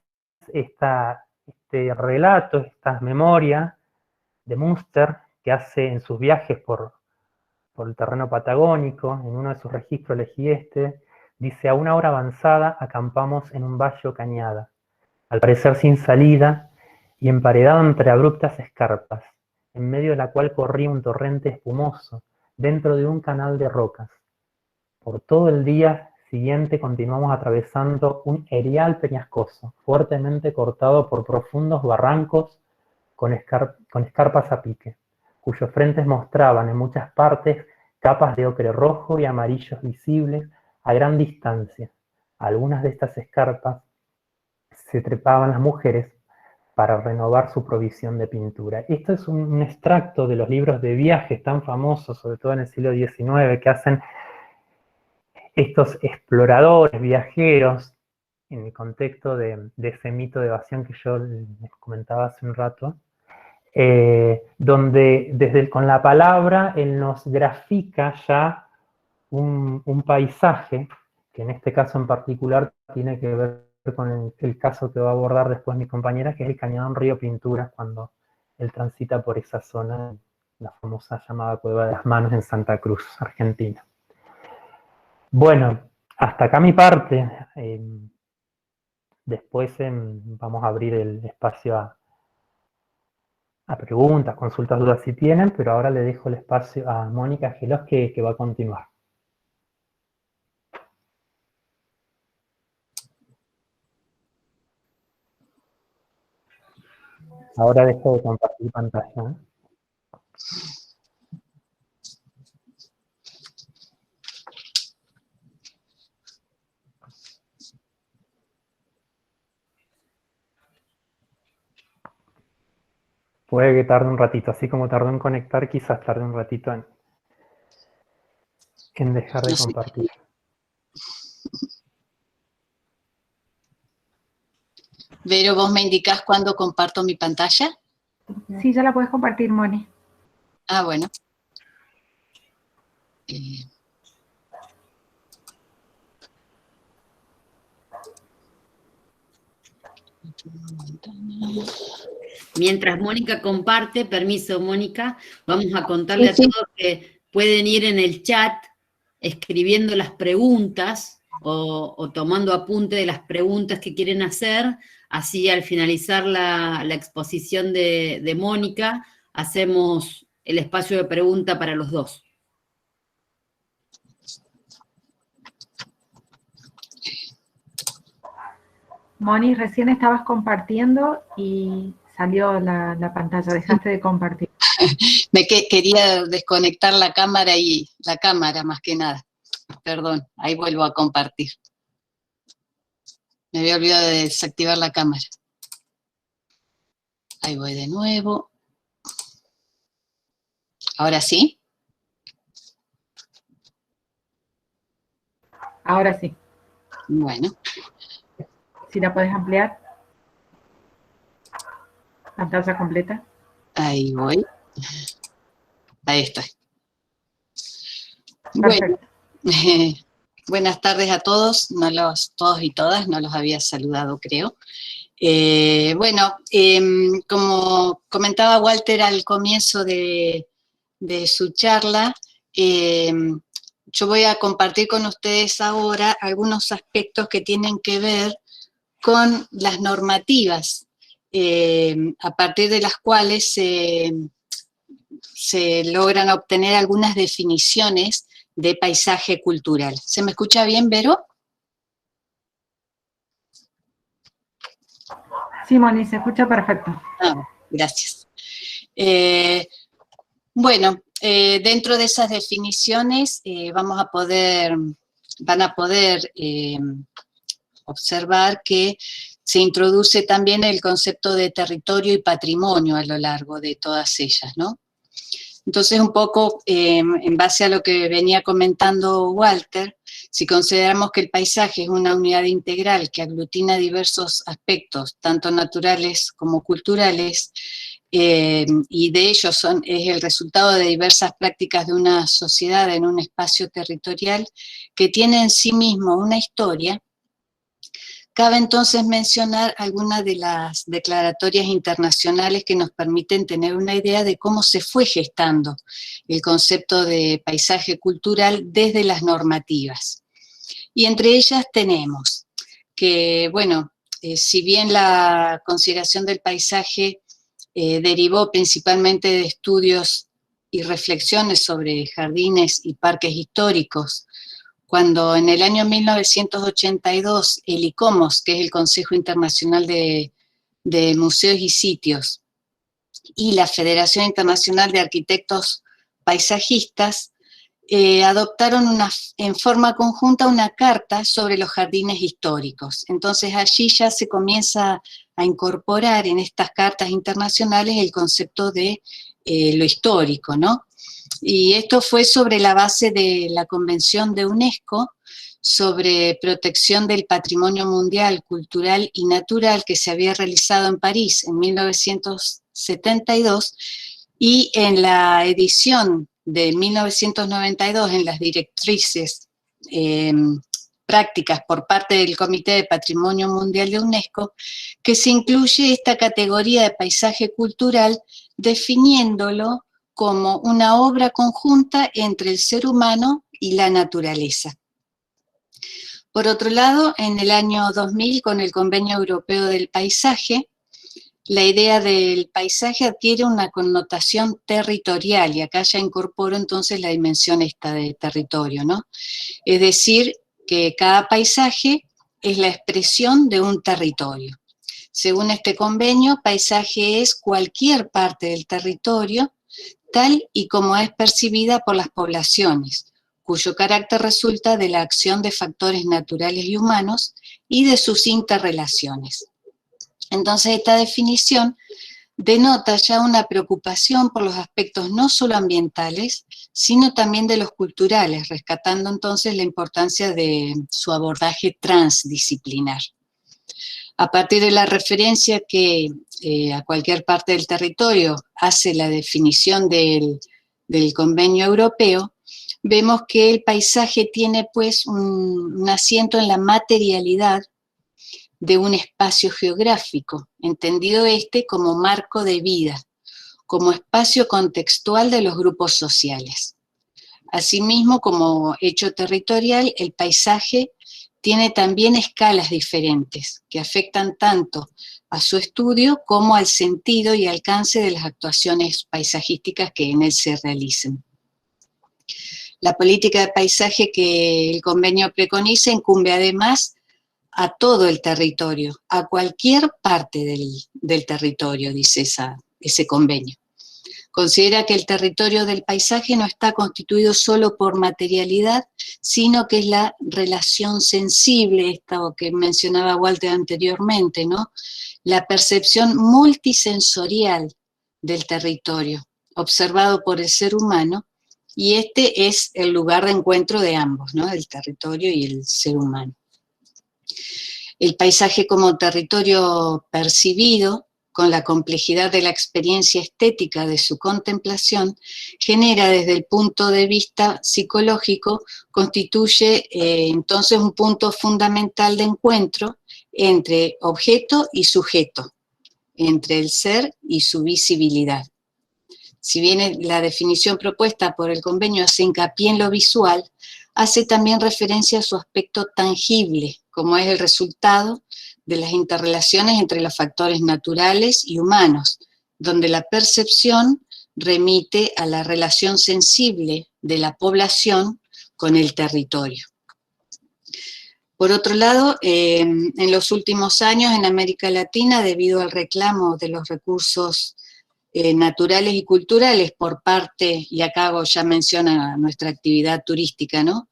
S4: este relato, esta memoria de Munster, que hace en sus viajes por el terreno patagónico, en uno de sus registros elegí dice: a una hora avanzada acampamos en un valle o cañada, al parecer sin salida y emparedado entre abruptas escarpas, en medio de la cual corría un torrente espumoso, dentro de un canal de rocas. Por todo el día siguiente continuamos atravesando un erial peñascoso, fuertemente cortado por profundos barrancos con escarpas a pique, cuyos frentes mostraban en muchas partes capas de ocre rojo y amarillos visibles a gran distancia. Algunas de estas escarpas se trepaban las mujeres para renovar su provisión de pintura. Esto es un extracto de los libros de viajes tan famosos, sobre todo en el siglo XIX, que hacen estos exploradores, viajeros, en el contexto de ese mito de evasión que yo les comentaba hace un rato, donde con la palabra él nos grafica ya un paisaje, que en este caso en particular tiene que ver con el caso que va a abordar después mi compañera, que es el Cañadón Río Pinturas, cuando él transita por esa zona, la famosa llamada Cueva de las Manos en Santa Cruz, Argentina. Bueno, hasta acá mi parte. Después vamos a abrir el espacio a preguntas, consultas, dudas si tienen, pero ahora le dejo el espacio a Mónica Gelos que va a continuar. Ahora dejo de compartir pantalla. Puede que tarde un ratito, así como tardó en conectar, quizás tarde un ratito en dejar de compartir.
S3: Vero, ¿vos me indicás cuándo comparto mi pantalla?
S5: Sí, ya la puedes compartir, Moni.
S3: Ah, bueno.
S1: Mientras Mónica comparte, permiso Mónica, vamos a contarle a
S3: Sí.
S1: todos que pueden ir en el chat escribiendo las preguntas o tomando apunte de las preguntas que quieren hacer, así al finalizar la exposición de Mónica, hacemos el espacio de pregunta para los dos.
S5: Moni, recién estabas compartiendo y salió la pantalla, dejaste de compartir.
S3: Quería desconectar la cámara más que nada. Perdón, ahí vuelvo a compartir. Me había olvidado de desactivar la cámara. Ahí voy de nuevo. ¿Ahora sí?
S5: Ahora sí,
S3: Bueno,
S5: si la puedes ampliar. Pantalla completa.
S3: ahí voy. Ahí estoy.
S5: Perfecto.
S3: Bueno, buenas tardes a todos, todos y todas, no los había saludado, creo. Como comentaba Walter al comienzo de su charla, yo voy a compartir con ustedes ahora algunos aspectos que tienen que ver con las normativas, a partir de las cuales se logran obtener algunas definiciones de paisaje cultural. ¿Se me escucha bien, Vero?
S5: Sí, Moni, se escucha perfecto.
S3: Ah, gracias. Dentro de esas definiciones van a poder observar que se introduce también el concepto de territorio y patrimonio a lo largo de todas ellas, ¿no? Entonces, un poco en base a lo que venía comentando Walter, si consideramos que el paisaje es una unidad integral que aglutina diversos aspectos, tanto naturales como culturales, y de ellos es el resultado de diversas prácticas de una sociedad en un espacio territorial que tiene en sí mismo una historia, cabe entonces mencionar algunas de las declaratorias internacionales que nos permiten tener una idea de cómo se fue gestando el concepto de paisaje cultural desde las normativas. Y entre ellas tenemos que, si bien la consideración del paisaje derivó principalmente de estudios y reflexiones sobre jardines y parques históricos, cuando en el año 1982 el ICOMOS, que es el Consejo Internacional de Museos y Sitios, y la Federación Internacional de Arquitectos Paisajistas, adoptaron en forma conjunta una carta sobre los jardines históricos. Entonces allí ya se comienza a incorporar en estas cartas internacionales el concepto de lo histórico, ¿no? Y esto fue sobre la base de la Convención de UNESCO sobre protección del patrimonio mundial, cultural y natural que se había realizado en París en 1972, y en la edición de 1992 en las directrices prácticas por parte del Comité de Patrimonio Mundial de UNESCO, que se incluye esta categoría de paisaje cultural definiéndolo como una obra conjunta entre el ser humano y la naturaleza. Por otro lado, en el año 2000, con el Convenio Europeo del Paisaje, la idea del paisaje adquiere una connotación territorial, y acá ya incorporo entonces la dimensión esta de territorio, ¿no? Es decir, que cada paisaje es la expresión de un territorio. Según este convenio, paisaje es cualquier parte del territorio tal y como es percibida por las poblaciones, cuyo carácter resulta de la acción de factores naturales y humanos y de sus interrelaciones. Entonces, esta definición denota ya una preocupación por los aspectos no solo ambientales, sino también de los culturales, rescatando entonces la importancia de su abordaje transdisciplinar. A partir de la referencia que a cualquier parte del territorio hace la definición del del Convenio Europeo, vemos que el paisaje tiene pues un asiento en la materialidad de un espacio geográfico, entendido como marco de vida, como espacio contextual de los grupos sociales. Asimismo, como hecho territorial, el paisaje tiene también escalas diferentes que afectan tanto a su estudio como al sentido y alcance de las actuaciones paisajísticas que en él se realicen. La política de paisaje que el convenio preconiza incumbe además a todo el territorio, a cualquier parte del territorio, dice ese convenio. Considera que el territorio del paisaje no está constituido solo por materialidad, sino que es la relación sensible, esto que mencionaba Walter anteriormente, ¿no? La percepción multisensorial del territorio, observado por el ser humano, y este es el lugar de encuentro de ambos, ¿no? El territorio y el ser humano. El paisaje como territorio percibido, con la complejidad de la experiencia estética de su contemplación, genera desde el punto de vista psicológico, constituye entonces un punto fundamental de encuentro entre objeto y sujeto, entre el ser y su visibilidad. Si bien la definición propuesta por el convenio hace hincapié en lo visual, hace también referencia a su aspecto tangible, como es el resultado de las interrelaciones entre los factores naturales y humanos, donde la percepción remite a la relación sensible de la población con el territorio. Por otro lado, en los últimos años en América Latina, debido al reclamo de los recursos naturales y culturales por parte, y acá hago ya mención a nuestra actividad turística, ¿no?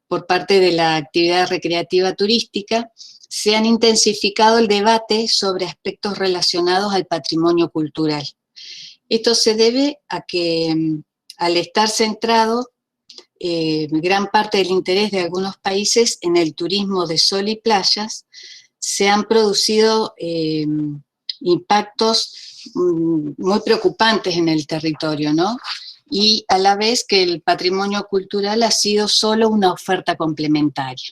S3: Por parte de la actividad recreativa turística, se han intensificado el debate sobre aspectos relacionados al patrimonio cultural. Esto se debe a que, al estar centrado gran parte del interés de algunos países en el turismo de sol y playas, se han producido impactos muy preocupantes en el territorio, ¿no? Y a la vez que el patrimonio cultural ha sido solo una oferta complementaria.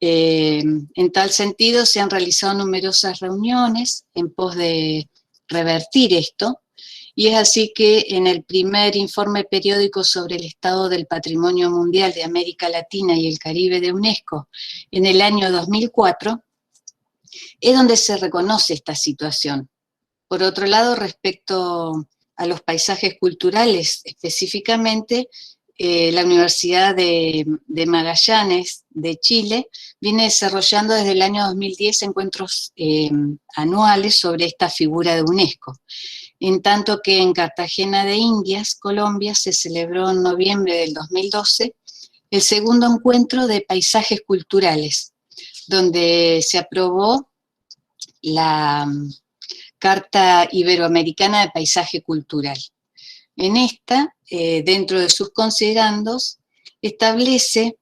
S3: En tal sentido, se han realizado numerosas reuniones en pos de revertir esto, y es así que en el primer informe periódico sobre el estado del patrimonio mundial de América Latina y el Caribe de UNESCO, en el año 2004, es donde se reconoce esta situación. Por otro lado, respecto a los paisajes culturales específicamente, la Universidad de Magallanes de Chile viene desarrollando desde el año 2010 encuentros anuales sobre esta figura de UNESCO. En tanto que en Cartagena de Indias, Colombia, se celebró en noviembre del 2012 el segundo encuentro de paisajes culturales, donde se aprobó la Carta Iberoamericana de Paisaje Cultural. En esta, dentro de sus considerandos, establece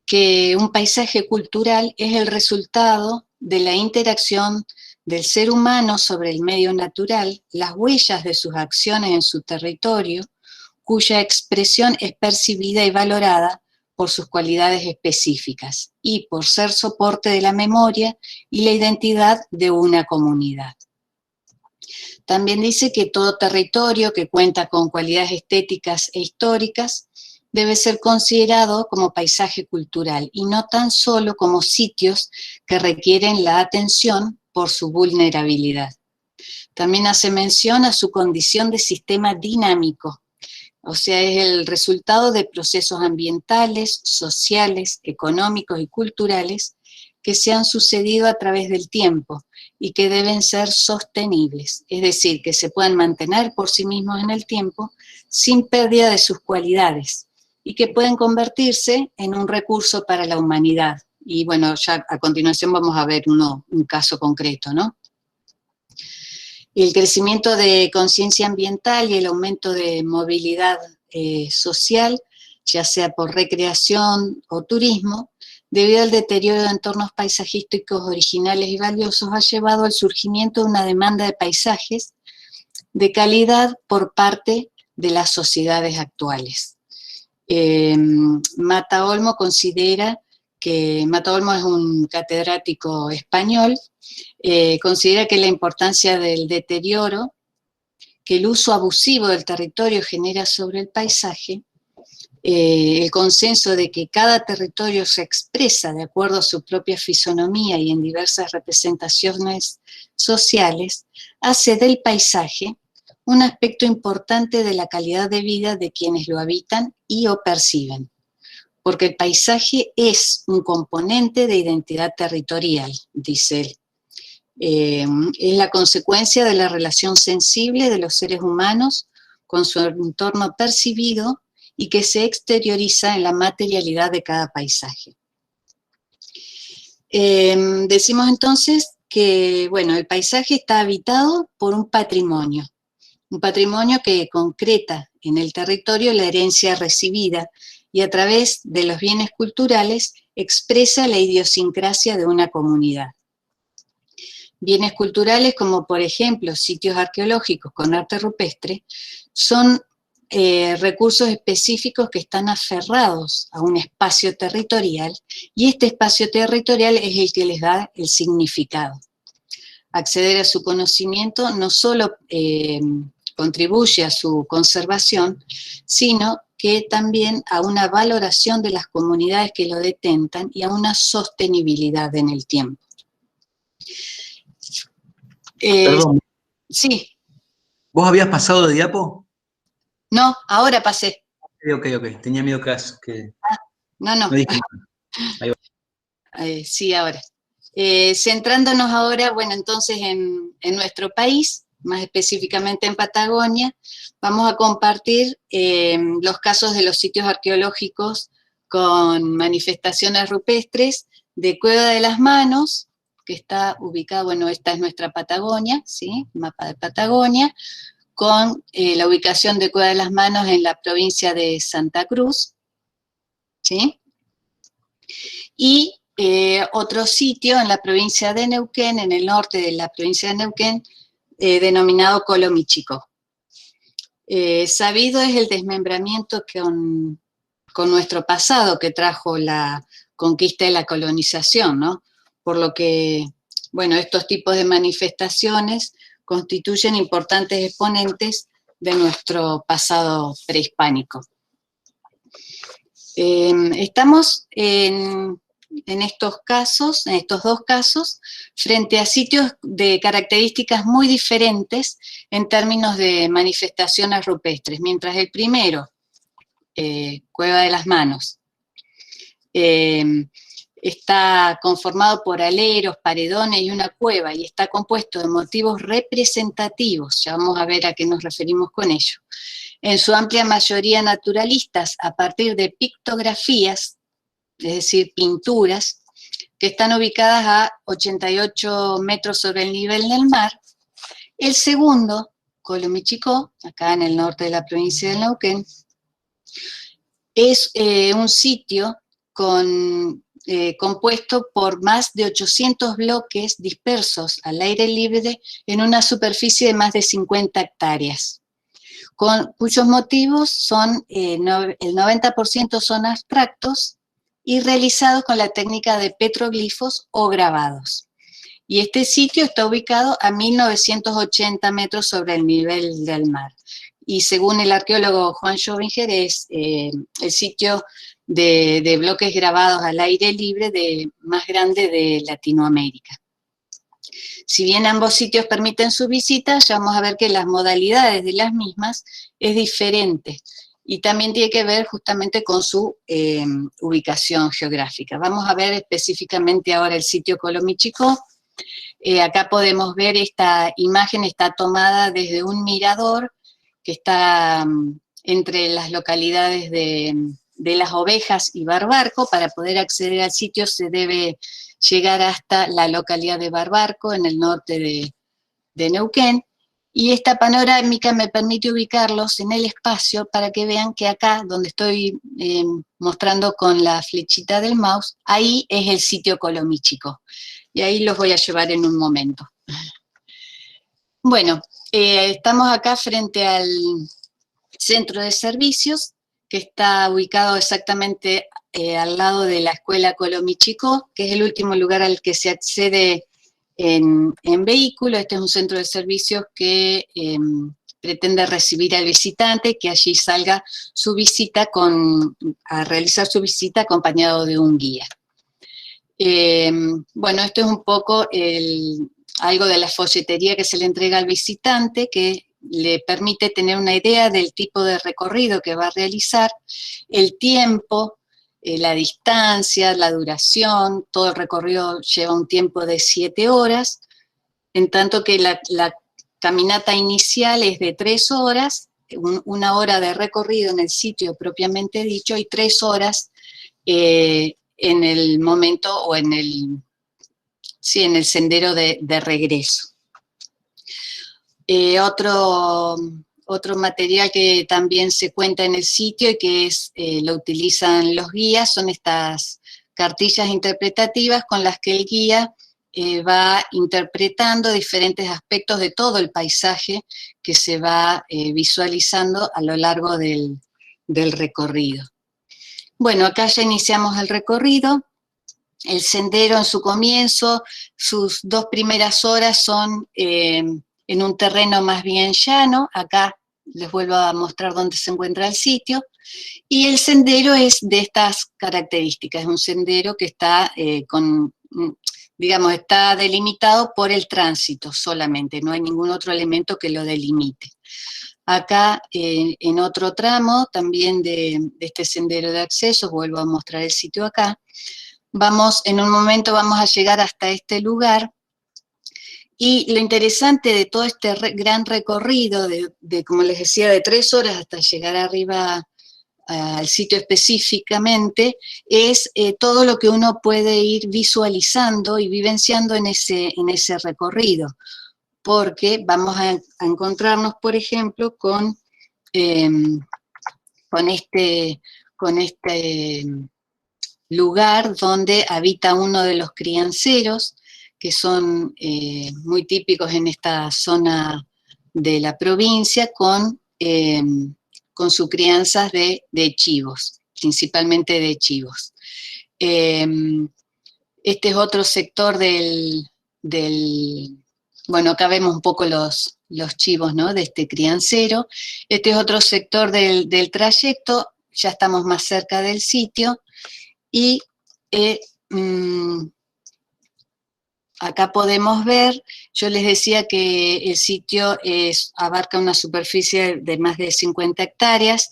S3: que un paisaje cultural es el resultado de la interacción del ser humano sobre el medio natural, las huellas de sus acciones en su territorio, cuya expresión es percibida y valorada por sus cualidades específicas y por ser soporte de la memoria y la identidad de una comunidad. También dice que todo territorio que cuenta con cualidades estéticas e históricas debe ser considerado como paisaje cultural y no tan solo como sitios que requieren la atención por su vulnerabilidad. También hace mención a su condición de sistema dinámico, o sea, es el resultado de procesos ambientales, sociales, económicos y culturales que se han sucedido a través del tiempo y que deben ser sostenibles, es decir, que se puedan mantener por sí mismos en el tiempo sin pérdida de sus cualidades y que pueden convertirse en un recurso para la humanidad. Y bueno, ya a continuación vamos a ver un caso concreto, ¿no? El crecimiento de conciencia ambiental y el aumento de movilidad social, ya sea por recreación o turismo, debido al deterioro de entornos paisajísticos originales y valiosos, ha llevado al surgimiento de una demanda de paisajes de calidad por parte de las sociedades actuales. Mata Olmo considera que, Mata Olmo es un catedrático español, considera que la importancia del deterioro que el uso abusivo del territorio genera sobre el paisaje, el consenso de que cada territorio se expresa de acuerdo a su propia fisonomía y en diversas representaciones sociales, hace del paisaje un aspecto importante de la calidad de vida de quienes lo habitan y o perciben, porque el paisaje es un componente de identidad territorial, dice él. Es la consecuencia de la relación sensible de los seres humanos con su entorno percibido y que se exterioriza en la materialidad de cada paisaje. Decimos entonces que, bueno, el paisaje está habitado por un patrimonio que concreta en el territorio la herencia recibida y a través de los bienes culturales expresa la idiosincrasia de una comunidad. Bienes culturales como, por ejemplo, sitios arqueológicos con arte rupestre, son recursos específicos que están aferrados a un espacio territorial, y este espacio territorial es el que les da el significado. Acceder a su conocimiento no solo contribuye a su conservación, sino que también a una valoración de las comunidades que lo detentan y a una sostenibilidad en el tiempo.
S2: Perdón,
S3: Sí.
S2: ¿vos habías pasado de diapo?
S3: No, ahora pasé.
S2: Ok, tenía miedo que...
S3: No.
S2: No dije nada. Ahí va.
S3: Sí, ahora. Centrándonos ahora, bueno, entonces en nuestro país, más específicamente en Patagonia, vamos a compartir los casos de los sitios arqueológicos con manifestaciones rupestres de Cueva de las Manos, que está ubicada, bueno, esta es nuestra Patagonia, ¿sí? Mapa de Patagonia, con la ubicación de Cueva de las Manos en la provincia de Santa Cruz, ¿sí? Y otro sitio en la provincia de Neuquén, en el norte de la provincia de Neuquén, denominado Colomichico. Sabido es el desmembramiento con nuestro pasado que trajo la conquista y la colonización, ¿no? Por lo que, bueno, estos tipos de manifestaciones constituyen importantes exponentes de nuestro pasado prehispánico. Estamos en estos casos, en estos dos casos, frente a sitios de características muy diferentes en términos de manifestaciones rupestres. Mientras el primero, Cueva de las Manos, está conformado por aleros, paredones y una cueva, y está compuesto de motivos representativos, ya vamos a ver a qué nos referimos con ello, en su amplia mayoría naturalistas, a partir de pictografías, es decir, pinturas, que están ubicadas a 88 metros sobre el nivel del mar. El segundo, Colomichico, acá en el norte de la provincia de Neuquén, es un sitio compuesto por más de 800 bloques dispersos al aire libre en una superficie de más de 50 hectáreas, cuyos motivos son, el 90% son abstractos y realizados con la técnica de petroglifos o grabados. Y este sitio está ubicado a 1980 metros sobre el nivel del mar. Y según el arqueólogo Juan Schobinger, es el sitio de bloques grabados al aire libre más grande de Latinoamérica. Si bien ambos sitios permiten su visita, ya vamos a ver que las modalidades de las mismas es diferente y también tiene que ver justamente con su ubicación geográfica. Vamos a ver específicamente ahora el sitio Colomichico. Acá podemos ver esta imagen, está tomada desde un mirador que está entre las localidades de Las Ovejas y Barbarco. Para poder acceder al sitio se debe llegar hasta la localidad de Barbarco, en el norte de Neuquén, y esta panorámica me permite ubicarlos en el espacio para que vean que acá, donde estoy mostrando con la flechita del mouse, ahí es el sitio Colomichico, y ahí los voy a llevar en un momento. Bueno, estamos acá frente al centro de servicios, que está ubicado exactamente al lado de la escuela Colomichicó, que es el último lugar al que se accede en vehículo. Este es un centro de servicios que pretende recibir al visitante, que allí salga su visita a realizar su visita acompañado de un guía. Bueno, esto es un poco algo de la folletería que se le entrega al visitante, que le permite tener una idea del tipo de recorrido que va a realizar, el tiempo, la distancia, la duración. Todo el recorrido lleva un tiempo de 7 horas, en tanto que la caminata inicial es de 3 horas, 1 hora de recorrido en el sitio propiamente dicho y 3 horas en el momento o en el sendero de regreso. Otro material que también se cuenta en el sitio y que lo utilizan los guías son estas cartillas interpretativas con las que el guía va interpretando diferentes aspectos de todo el paisaje que se va visualizando a lo largo del recorrido. Bueno, acá ya iniciamos el recorrido. El sendero en su comienzo, sus 2 primeras horas son en un terreno más bien llano. Acá les vuelvo a mostrar dónde se encuentra el sitio. Y el sendero es de estas características. Es un sendero que está está delimitado por el tránsito solamente. No hay ningún otro elemento que lo delimite. Acá, en otro tramo, también de este sendero de acceso, vuelvo a mostrar el sitio acá, en un momento vamos a llegar hasta este lugar, y lo interesante de todo este gran recorrido, como les decía, de 3 horas hasta llegar arriba al sitio específicamente, es todo lo que uno puede ir visualizando y vivenciando en ese recorrido, porque vamos a encontrarnos, por ejemplo, con este lugar donde habita uno de los crianceros, que son muy típicos en esta zona de la provincia, con sus crianzas de chivos, principalmente de chivos. Este es otro sector bueno, acá vemos un poco los chivos, ¿no?, de este criancero. Este es otro sector del trayecto, ya estamos más cerca del sitio, y acá podemos ver, yo les decía que el sitio abarca una superficie de más de 50 hectáreas.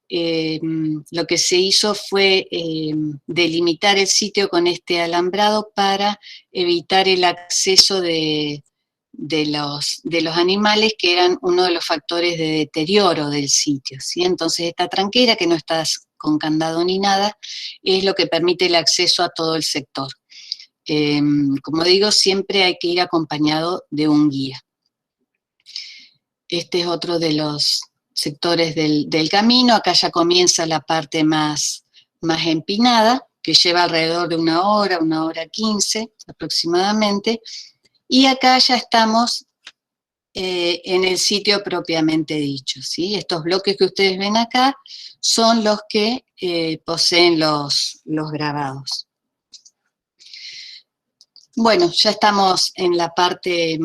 S3: Lo que se hizo fue delimitar el sitio con este alambrado para evitar el acceso de los animales, que eran uno de los factores de deterioro del sitio, ¿sí? Entonces esta tranquera, que no está con candado ni nada, es lo que permite el acceso a todo el sector. Como digo, siempre hay que ir acompañado de un guía. Este es otro de los sectores del camino. Acá ya comienza la parte más empinada, que lleva alrededor de 1 hora 15 aproximadamente, y acá ya estamos en el sitio propiamente dicho, ¿sí? Estos bloques que ustedes ven acá son los que poseen los grabados. Bueno, ya estamos en la parte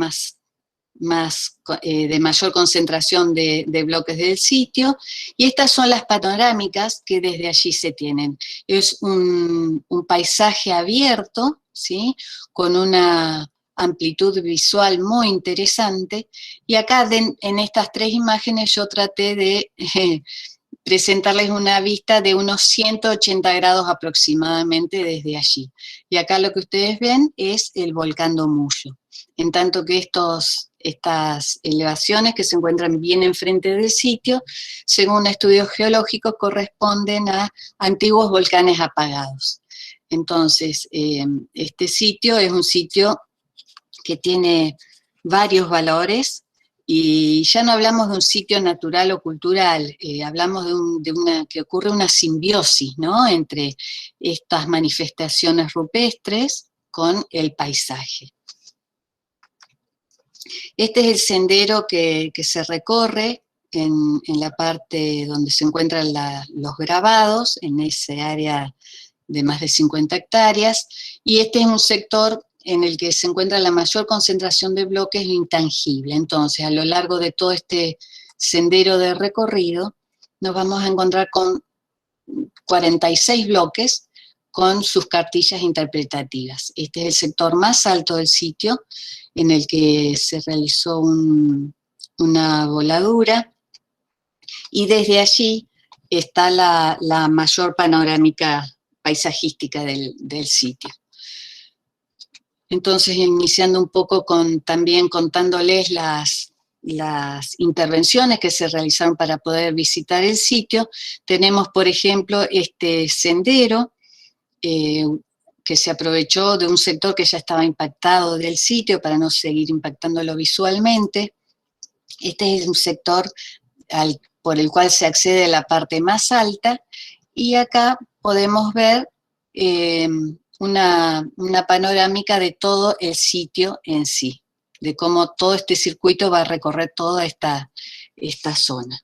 S3: de mayor concentración de bloques del sitio, y estas son las panorámicas que desde allí se tienen. Es un paisaje abierto, ¿sí?, con una amplitud visual muy interesante, y acá en estas 3 imágenes yo traté de presentarles una vista de unos 180 grados aproximadamente desde allí. Y acá lo que ustedes ven es el volcán Domullo. En tanto que estas elevaciones que se encuentran bien enfrente del sitio, según estudios geológicos, corresponden a antiguos volcanes apagados. Entonces, este sitio es un sitio que tiene varios valores, y ya no hablamos de un sitio natural o cultural, hablamos que ocurre una simbiosis, ¿no?, entre estas manifestaciones rupestres con el paisaje. Este es el sendero que se recorre en la parte donde se encuentran los grabados, en ese área de más de 50 hectáreas, y este es un sector en el que se encuentra la mayor concentración de bloques intangibles. Entonces, a lo largo de todo este sendero de recorrido, nos vamos a encontrar con 46 bloques con sus cartillas interpretativas. Este es el sector más alto del sitio, en el que se realizó una voladura, y desde allí está la mayor panorámica paisajística del sitio. Entonces, iniciando un poco también contándoles las intervenciones que se realizaron para poder visitar el sitio, tenemos, por ejemplo, este sendero que se aprovechó de un sector que ya estaba impactado del sitio para no seguir impactándolo visualmente. Este es un sector por el cual se accede a la parte más alta, y acá podemos ver una panorámica de todo el sitio en sí, de cómo todo este circuito va a recorrer toda esta zona.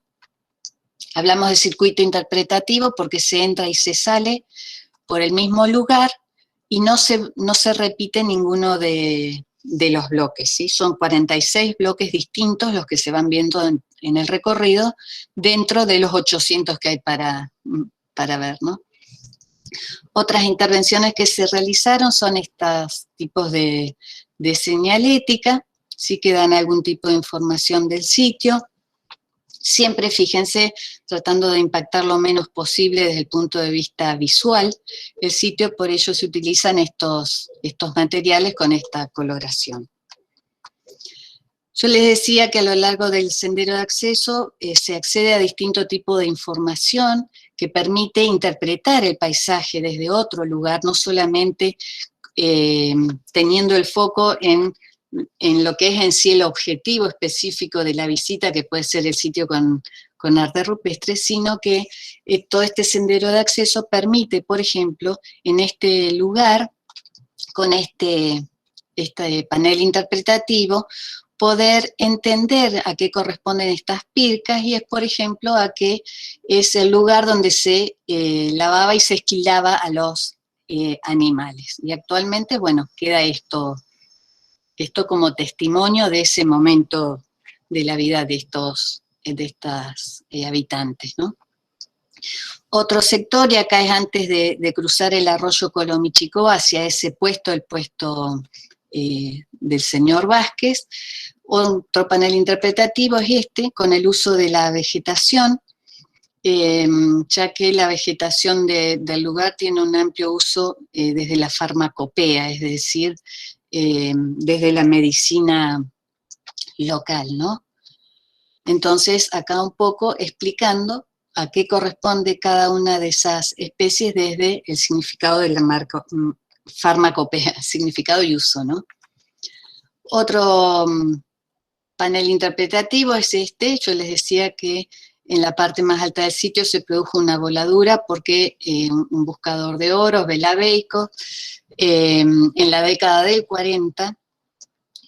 S3: Hablamos de circuito interpretativo porque se entra y se sale por el mismo lugar y no se repite ninguno de los bloques, ¿sí? Son 46 bloques distintos los que se van viendo en el recorrido, dentro de los 800 que hay para ver, ¿no? Otras intervenciones que se realizaron son estos tipos de señalética, sí que dan algún tipo de información del sitio. Siempre, fíjense, tratando de impactar lo menos posible desde el punto de vista visual el sitio, por ello se utilizan estos materiales con esta coloración. Yo les decía que a lo largo del sendero de acceso se accede a distinto tipo de información que permite interpretar el paisaje desde otro lugar, no solamente teniendo el foco en lo que es en sí el objetivo específico de la visita, que puede ser el sitio con arte rupestre, sino que todo este sendero de acceso permite, por ejemplo, en este lugar, con este panel interpretativo, poder entender a qué corresponden estas pircas, y es, por ejemplo, a que es el lugar donde se lavaba y se esquilaba a los animales. Y actualmente, bueno, queda esto como testimonio de ese momento de la vida de estas habitantes, ¿no? Otro sector, y acá es antes de cruzar el arroyo Colomichicó hacia ese puesto, el puesto del señor Vázquez. Otro panel interpretativo es con el uso de la vegetación, ya que la vegetación del lugar tiene un amplio uso desde la farmacopea, es decir, desde la medicina local, ¿no? Entonces, acá un poco explicando a qué corresponde cada una de esas especies desde el significado de la farmacopea, significado y uso, ¿no? Otro panel interpretativo es yo les decía que en la parte más alta del sitio se produjo una voladura porque un buscador de oro, Velabeico, en la década del 40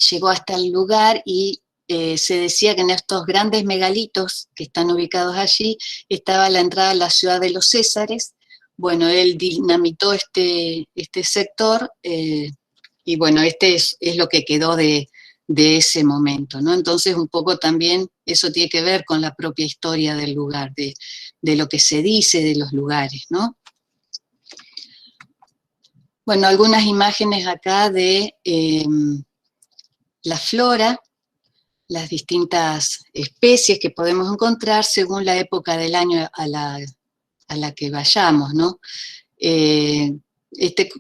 S3: llegó hasta el lugar y se decía que en estos grandes megalitos que están ubicados allí estaba la entrada a la ciudad de los Césares. Bueno, él dinamitó este sector y bueno, es lo que quedó de ese momento, ¿no? Entonces un poco también eso tiene que ver con la propia historia del lugar, de lo que se dice de los lugares, ¿no? Bueno, algunas imágenes acá de la flora, las distintas especies que podemos encontrar según la época del año a la que vayamos, ¿no?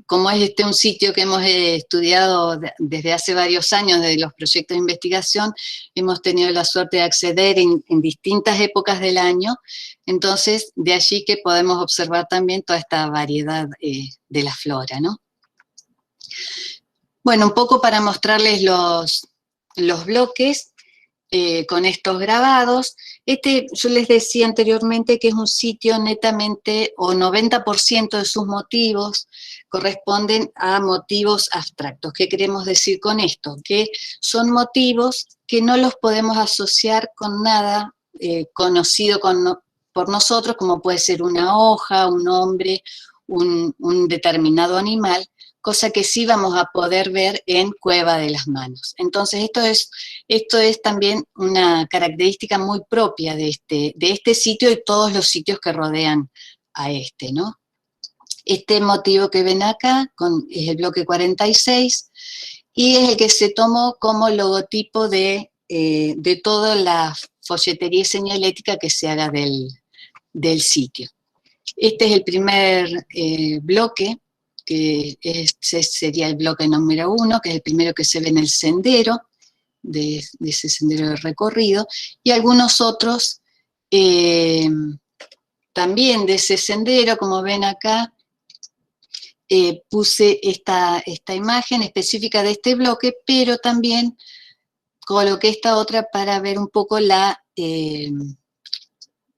S3: Como es un sitio que hemos estudiado desde hace varios años, de los proyectos de investigación, hemos tenido la suerte de acceder en distintas épocas del año, entonces de allí que podemos observar también toda esta variedad de la flora, ¿no? Bueno, un poco para mostrarles los bloques con estos grabados. Yo les decía anteriormente que es un sitio netamente, o 90% de sus motivos corresponden a motivos abstractos. ¿Qué queremos decir con esto? Que son motivos que no los podemos asociar con nada conocido por nosotros, como puede ser una hoja, un hombre, un determinado animal, cosa que sí vamos a poder ver en Cueva de las Manos. Entonces, esto es también una característica muy propia de este sitio y todos los sitios que rodean a ¿no? Este motivo que ven acá es el bloque 46 y es el que se tomó como logotipo de toda la folletería y señalética que se haga del sitio. Este es el primer bloque, que sería el bloque número 1, que es el primero que se ve en el sendero, de ese sendero de recorrido, y algunos otros también de ese sendero, como ven acá, puse esta imagen específica de este bloque, pero también coloqué esta otra para ver un poco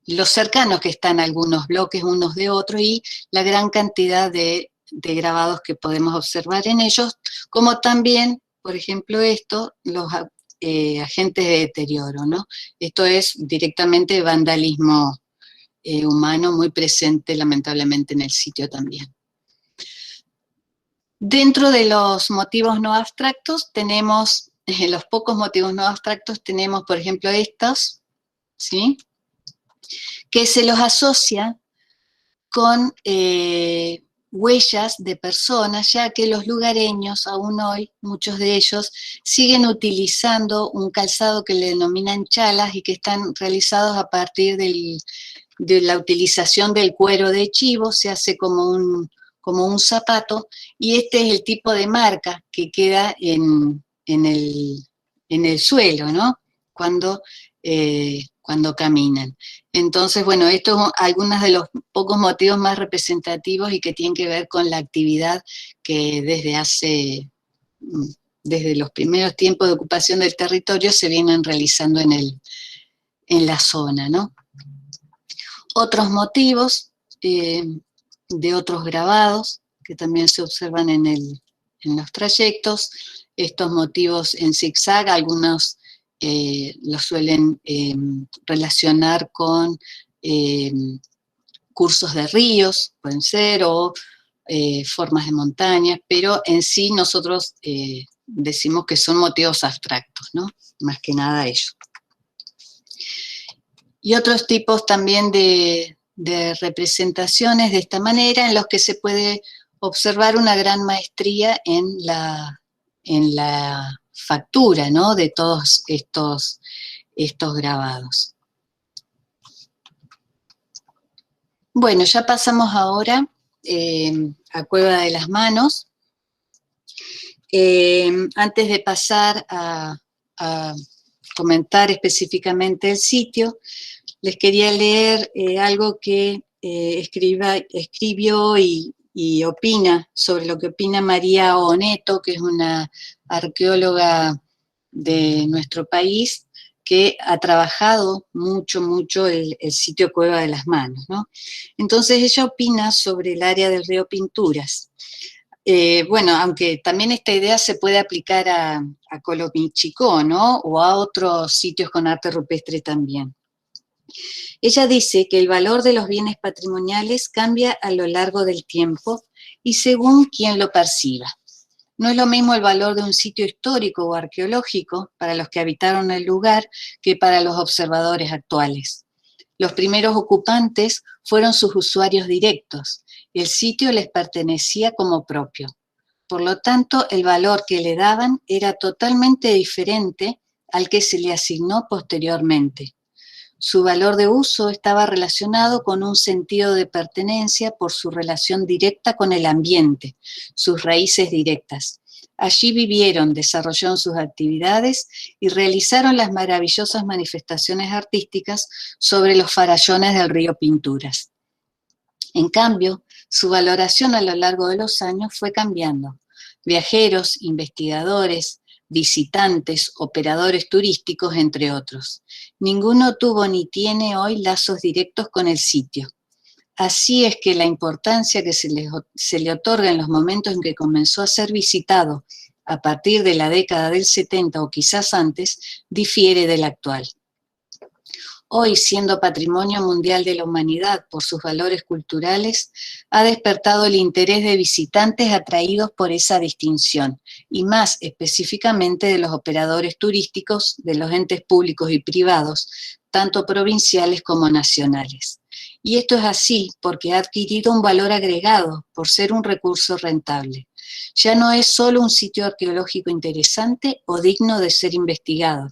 S3: los cercanos que están algunos bloques unos de otros y la gran cantidad de grabados que podemos observar en ellos, como también, por ejemplo, los agentes de deterioro, ¿no? Esto es directamente vandalismo humano muy presente, lamentablemente, en el sitio también. Dentro de los motivos no abstractos tenemos, los pocos motivos no abstractos tenemos, por ejemplo, estos, ¿sí?, que se los asocia con huellas de personas, ya que los lugareños, aún hoy, muchos de ellos, siguen utilizando un calzado que le denominan chalas y que están realizados a partir de la utilización del cuero de chivo, se hace como un zapato, y este es el tipo de marca que queda en el suelo, ¿no?, cuando caminan. Entonces, bueno, estos son algunos de los pocos motivos más representativos y que tienen que ver con la actividad que desde los primeros tiempos de ocupación del territorio se vienen realizando en la zona, ¿no? Otros motivos de otros grabados que también se observan en los trayectos, estos motivos en zigzag, algunos los suelen relacionar con cursos de ríos, pueden ser, o formas de montañas, pero en sí nosotros decimos que son motivos abstractos, ¿no? Más que nada ellos. Y otros tipos también de representaciones de esta manera, en los que se puede observar una gran maestría en la factura, ¿no?, de todos estos grabados. Bueno, ya pasamos ahora a Cueva de las Manos. Antes de pasar a comentar específicamente el sitio, les quería leer algo que escribió y opina sobre lo que opina María Oneto, que es una arqueóloga de nuestro país, que ha trabajado mucho el sitio Cueva de las Manos, ¿no? Entonces ella opina sobre el área del río Pinturas. Bueno, aunque también esta idea se puede aplicar a Colomichicó, ¿no?, o a otros sitios con arte rupestre también. Ella dice que el valor de los bienes patrimoniales cambia a lo largo del tiempo y según quien lo perciba. No es lo mismo el valor de un sitio histórico o arqueológico para los que habitaron el lugar que para los observadores actuales. Los primeros ocupantes fueron sus usuarios directos, y el sitio les pertenecía como propio. Por lo tanto, el valor que le daban era totalmente diferente al que se le asignó posteriormente. Su valor de uso estaba relacionado con un sentido de pertenencia por su relación directa con el ambiente, sus raíces directas. Allí vivieron, desarrollaron sus actividades y realizaron las maravillosas manifestaciones artísticas sobre los farallones del río Pinturas. En cambio, su valoración a lo largo de los años fue cambiando. Viajeros, investigadores, visitantes, operadores turísticos, entre otros. Ninguno tuvo ni tiene hoy lazos directos con el sitio. Así es que la importancia que se le otorga en los momentos en que comenzó a ser visitado a partir de la década del 70 o quizás antes, difiere del actual. hoy siendo Patrimonio Mundial de la Humanidad por sus valores culturales, ha despertado el interés de visitantes atraídos por esa distinción, y más específicamente de los operadores turísticos, de los entes públicos y privados, tanto provinciales como nacionales. Y esto es así porque ha adquirido un valor agregado por ser un recurso rentable. Ya no es solo un sitio arqueológico interesante o digno de ser investigado,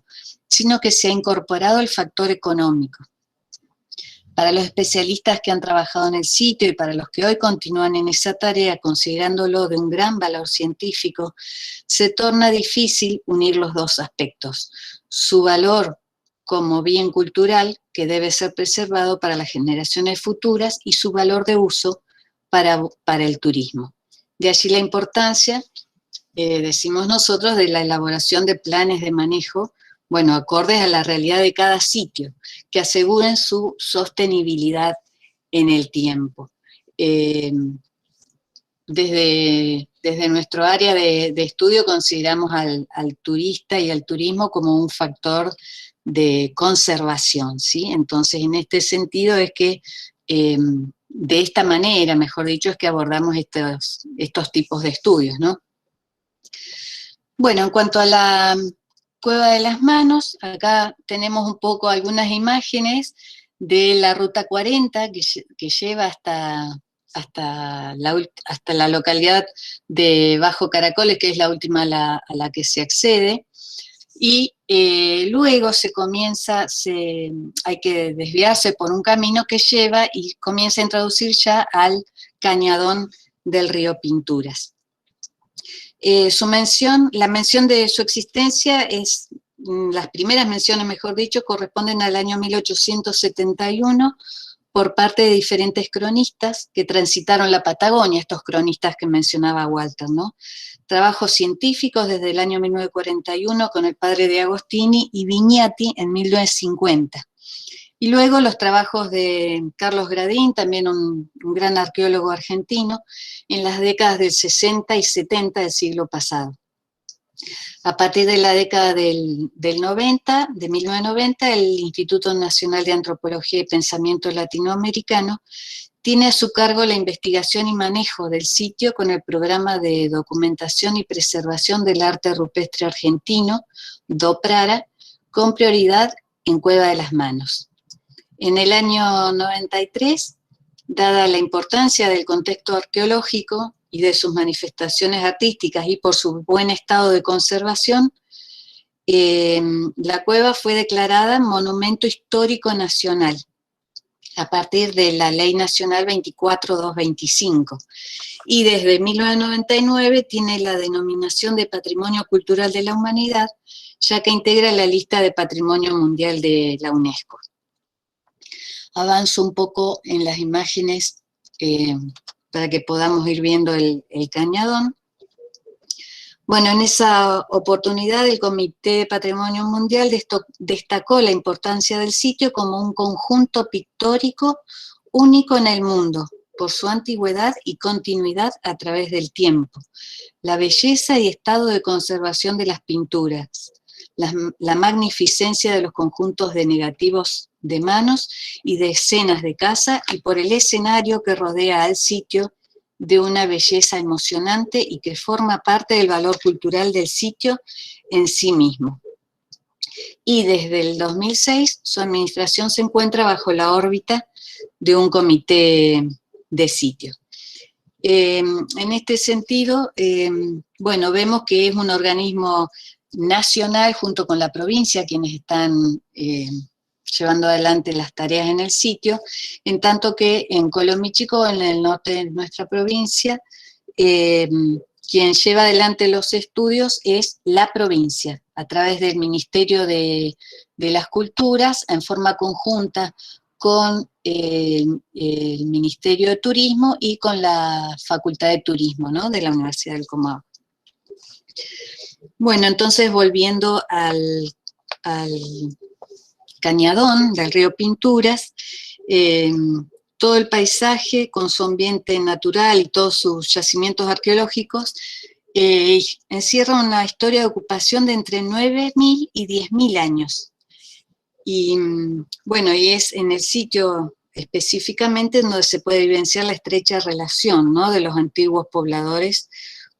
S3: sino que se ha incorporado el factor económico. Para los especialistas que han trabajado en el sitio y para los que hoy continúan en esa tarea, considerándolo de un gran valor científico, se torna difícil unir los dos aspectos: su valor como bien cultural, que debe ser preservado para las generaciones futuras, y su valor de uso para el turismo. De allí la importancia, decimos nosotros, de la elaboración de planes de manejo, bueno, acordes a la realidad de cada sitio, que aseguren su sostenibilidad en el tiempo. Desde nuestro área de estudio consideramos al turista y al turismo como un factor de conservación, ¿sí? Entonces, en este sentido es que, de esta manera, mejor dicho, es que abordamos estos tipos de estudios, ¿no? Bueno, en cuanto a la Cueva de las Manos, acá tenemos un poco algunas imágenes de la Ruta 40 que lleva hasta la localidad de Bajo Caracoles, que es la última a la que se accede, y luego hay que desviarse por un camino que lleva y comienza a introducir ya al cañadón del río Pinturas. La mención de su existencia las primeras menciones, mejor dicho, corresponden al año 1871 por parte de diferentes cronistas que transitaron la Patagonia, estos cronistas que mencionaba Walter, ¿no? Trabajos científicos desde el año 1941 con el padre de Agostini y Vignati en 1950. Y luego los trabajos de Carlos Gradín, también un gran arqueólogo argentino, en las décadas del 60 y 70 del siglo pasado. A partir de la década del 90, de 1990, el Instituto Nacional de Antropología y Pensamiento Latinoamericano tiene a su cargo la investigación y manejo del sitio con el programa de documentación y preservación del arte rupestre argentino, DOPRARA, con prioridad en Cueva de las Manos. En el año 93, dada la importancia del contexto arqueológico y de sus manifestaciones artísticas y por su buen estado de conservación, la cueva fue declarada Monumento Histórico Nacional a partir de la Ley Nacional 24225, y desde 1999 tiene la denominación de Patrimonio Cultural de la Humanidad, ya que integra la lista de Patrimonio Mundial de la UNESCO. Avanzo un poco en las imágenes para que podamos ir viendo el cañadón. Bueno, en esa oportunidad el Comité de Patrimonio Mundial destacó la importancia del sitio como un conjunto pictórico único en el mundo, por su antigüedad y continuidad a través del tiempo, la belleza y estado de conservación de las pinturas, la magnificencia de los conjuntos de negativos de manos y de escenas de caza, y por el escenario que rodea al sitio, de una belleza emocionante y que forma parte del valor cultural del sitio en sí mismo. Y desde el 2006 su administración se encuentra bajo la órbita de un comité de sitio. En este sentido, bueno, vemos que es un organismo nacional junto con la provincia quienes están llevando adelante las tareas en el sitio, en tanto que en Colomichico, en el norte de nuestra provincia, quien lleva adelante los estudios es la provincia, a través del Ministerio de las Culturas, en forma conjunta con el Ministerio de Turismo y con la Facultad de Turismo, ¿no?, de la Universidad del Comahue. Bueno, entonces volviendo al cañadón del río Pinturas, todo el paisaje con su ambiente natural y todos sus yacimientos arqueológicos encierra una historia de ocupación de entre 9.000 y 10.000 años. Y bueno, y es en el sitio específicamente donde se puede vivenciar la estrecha relación, ¿no?, de los antiguos pobladores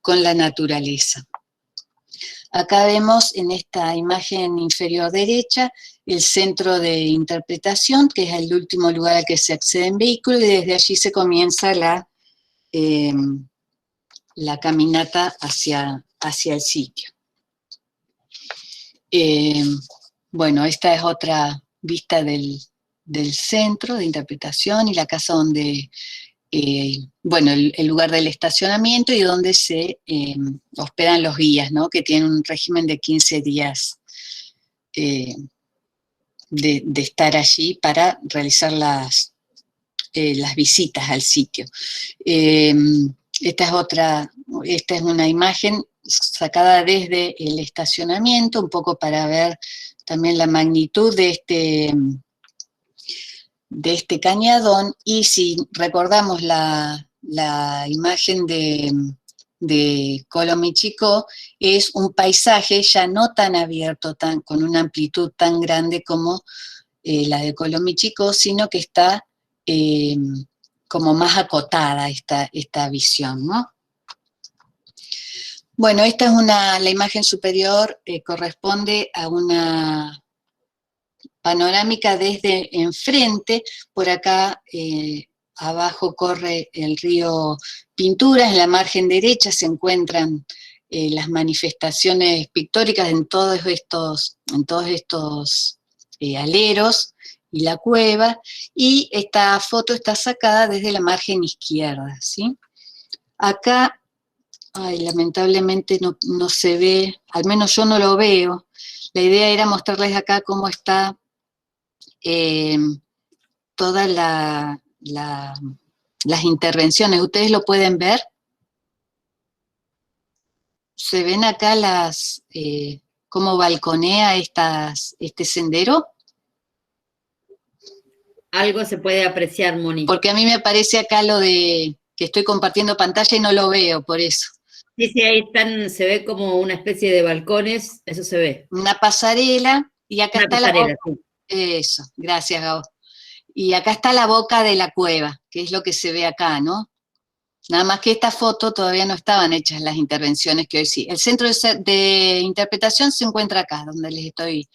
S3: con la naturaleza. Acá vemos en esta imagen inferior derecha el centro de interpretación, que es el último lugar al que se accede en vehículo, y desde allí se comienza la caminata hacia el sitio. Bueno, esta es otra vista del centro de interpretación y la casa donde, bueno, el lugar del estacionamiento y donde se hospedan los guías, ¿no?, que tienen un régimen de 15 días de estar allí para realizar las visitas al sitio. Esta es una imagen sacada desde el estacionamiento, un poco para ver también la magnitud de este cañadón, y si recordamos la imagen de Colomichicó, es un paisaje ya no tan abierto, con una amplitud tan grande como la de Colomichicó, sino que está como más acotada esta visión, ¿no? Bueno, esta es la imagen superior, corresponde a una panorámica desde enfrente. Por acá abajo corre el río Pinturas, en la margen derecha se encuentran las manifestaciones pictóricas en todos estos aleros y la cueva, y esta foto está sacada desde la margen izquierda, ¿sí? Acá, lamentablemente no se ve, al menos yo no lo veo. La idea era mostrarles acá cómo está todas las intervenciones. ¿Ustedes lo pueden ver? ¿Se ven acá cómo balconea este sendero?
S1: Algo se puede apreciar, Moni.
S3: Porque a mí me aparece acá lo de que estoy compartiendo pantalla y no lo veo, por eso.
S1: Sí, ahí se ve como una especie de balcones, eso se ve.
S3: Una pasarela, y acá
S1: Una
S3: está
S1: pasarela, sí.
S3: Eso, gracias, Gabo. Y acá está la boca de la cueva, que es lo que se ve acá, ¿no? Nada más que esta foto todavía no estaban hechas las intervenciones que hoy sí. El centro de interpretación se encuentra acá, donde les estoy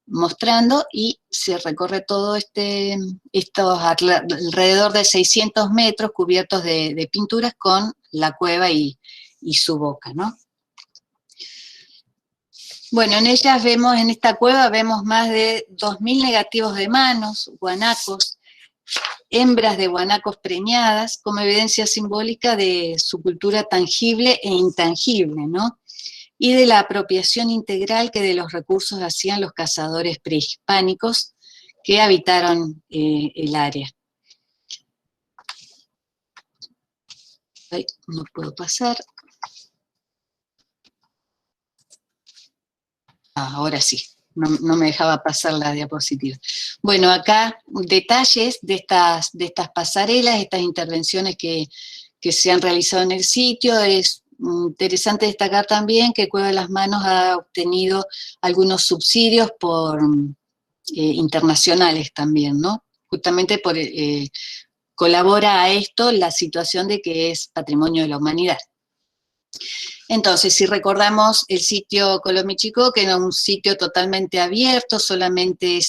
S3: mostrando, y se recorre todo estos alrededor de 600 metros cubiertos de pinturas con la cueva y su boca, ¿no? Bueno, en esta cueva vemos más de 2000 negativos de manos, guanacos, hembras de guanacos preñadas, como evidencia simbólica de su cultura tangible e intangible, ¿no? Y de la apropiación integral que de los recursos hacían los cazadores prehispánicos que habitaron el área. Ay, no puedo pasar. Ahora sí, no me dejaba pasar la diapositiva. Bueno, acá detalles de estas pasarelas, estas intervenciones que se han realizado en el sitio. Es interesante destacar también que Cueva de las Manos ha obtenido algunos subsidios internacionales también, ¿no? Justamente colabora a esto la situación de que es patrimonio de la humanidad. Entonces, si recordamos el sitio Colomichicó, que era un sitio totalmente abierto, solamente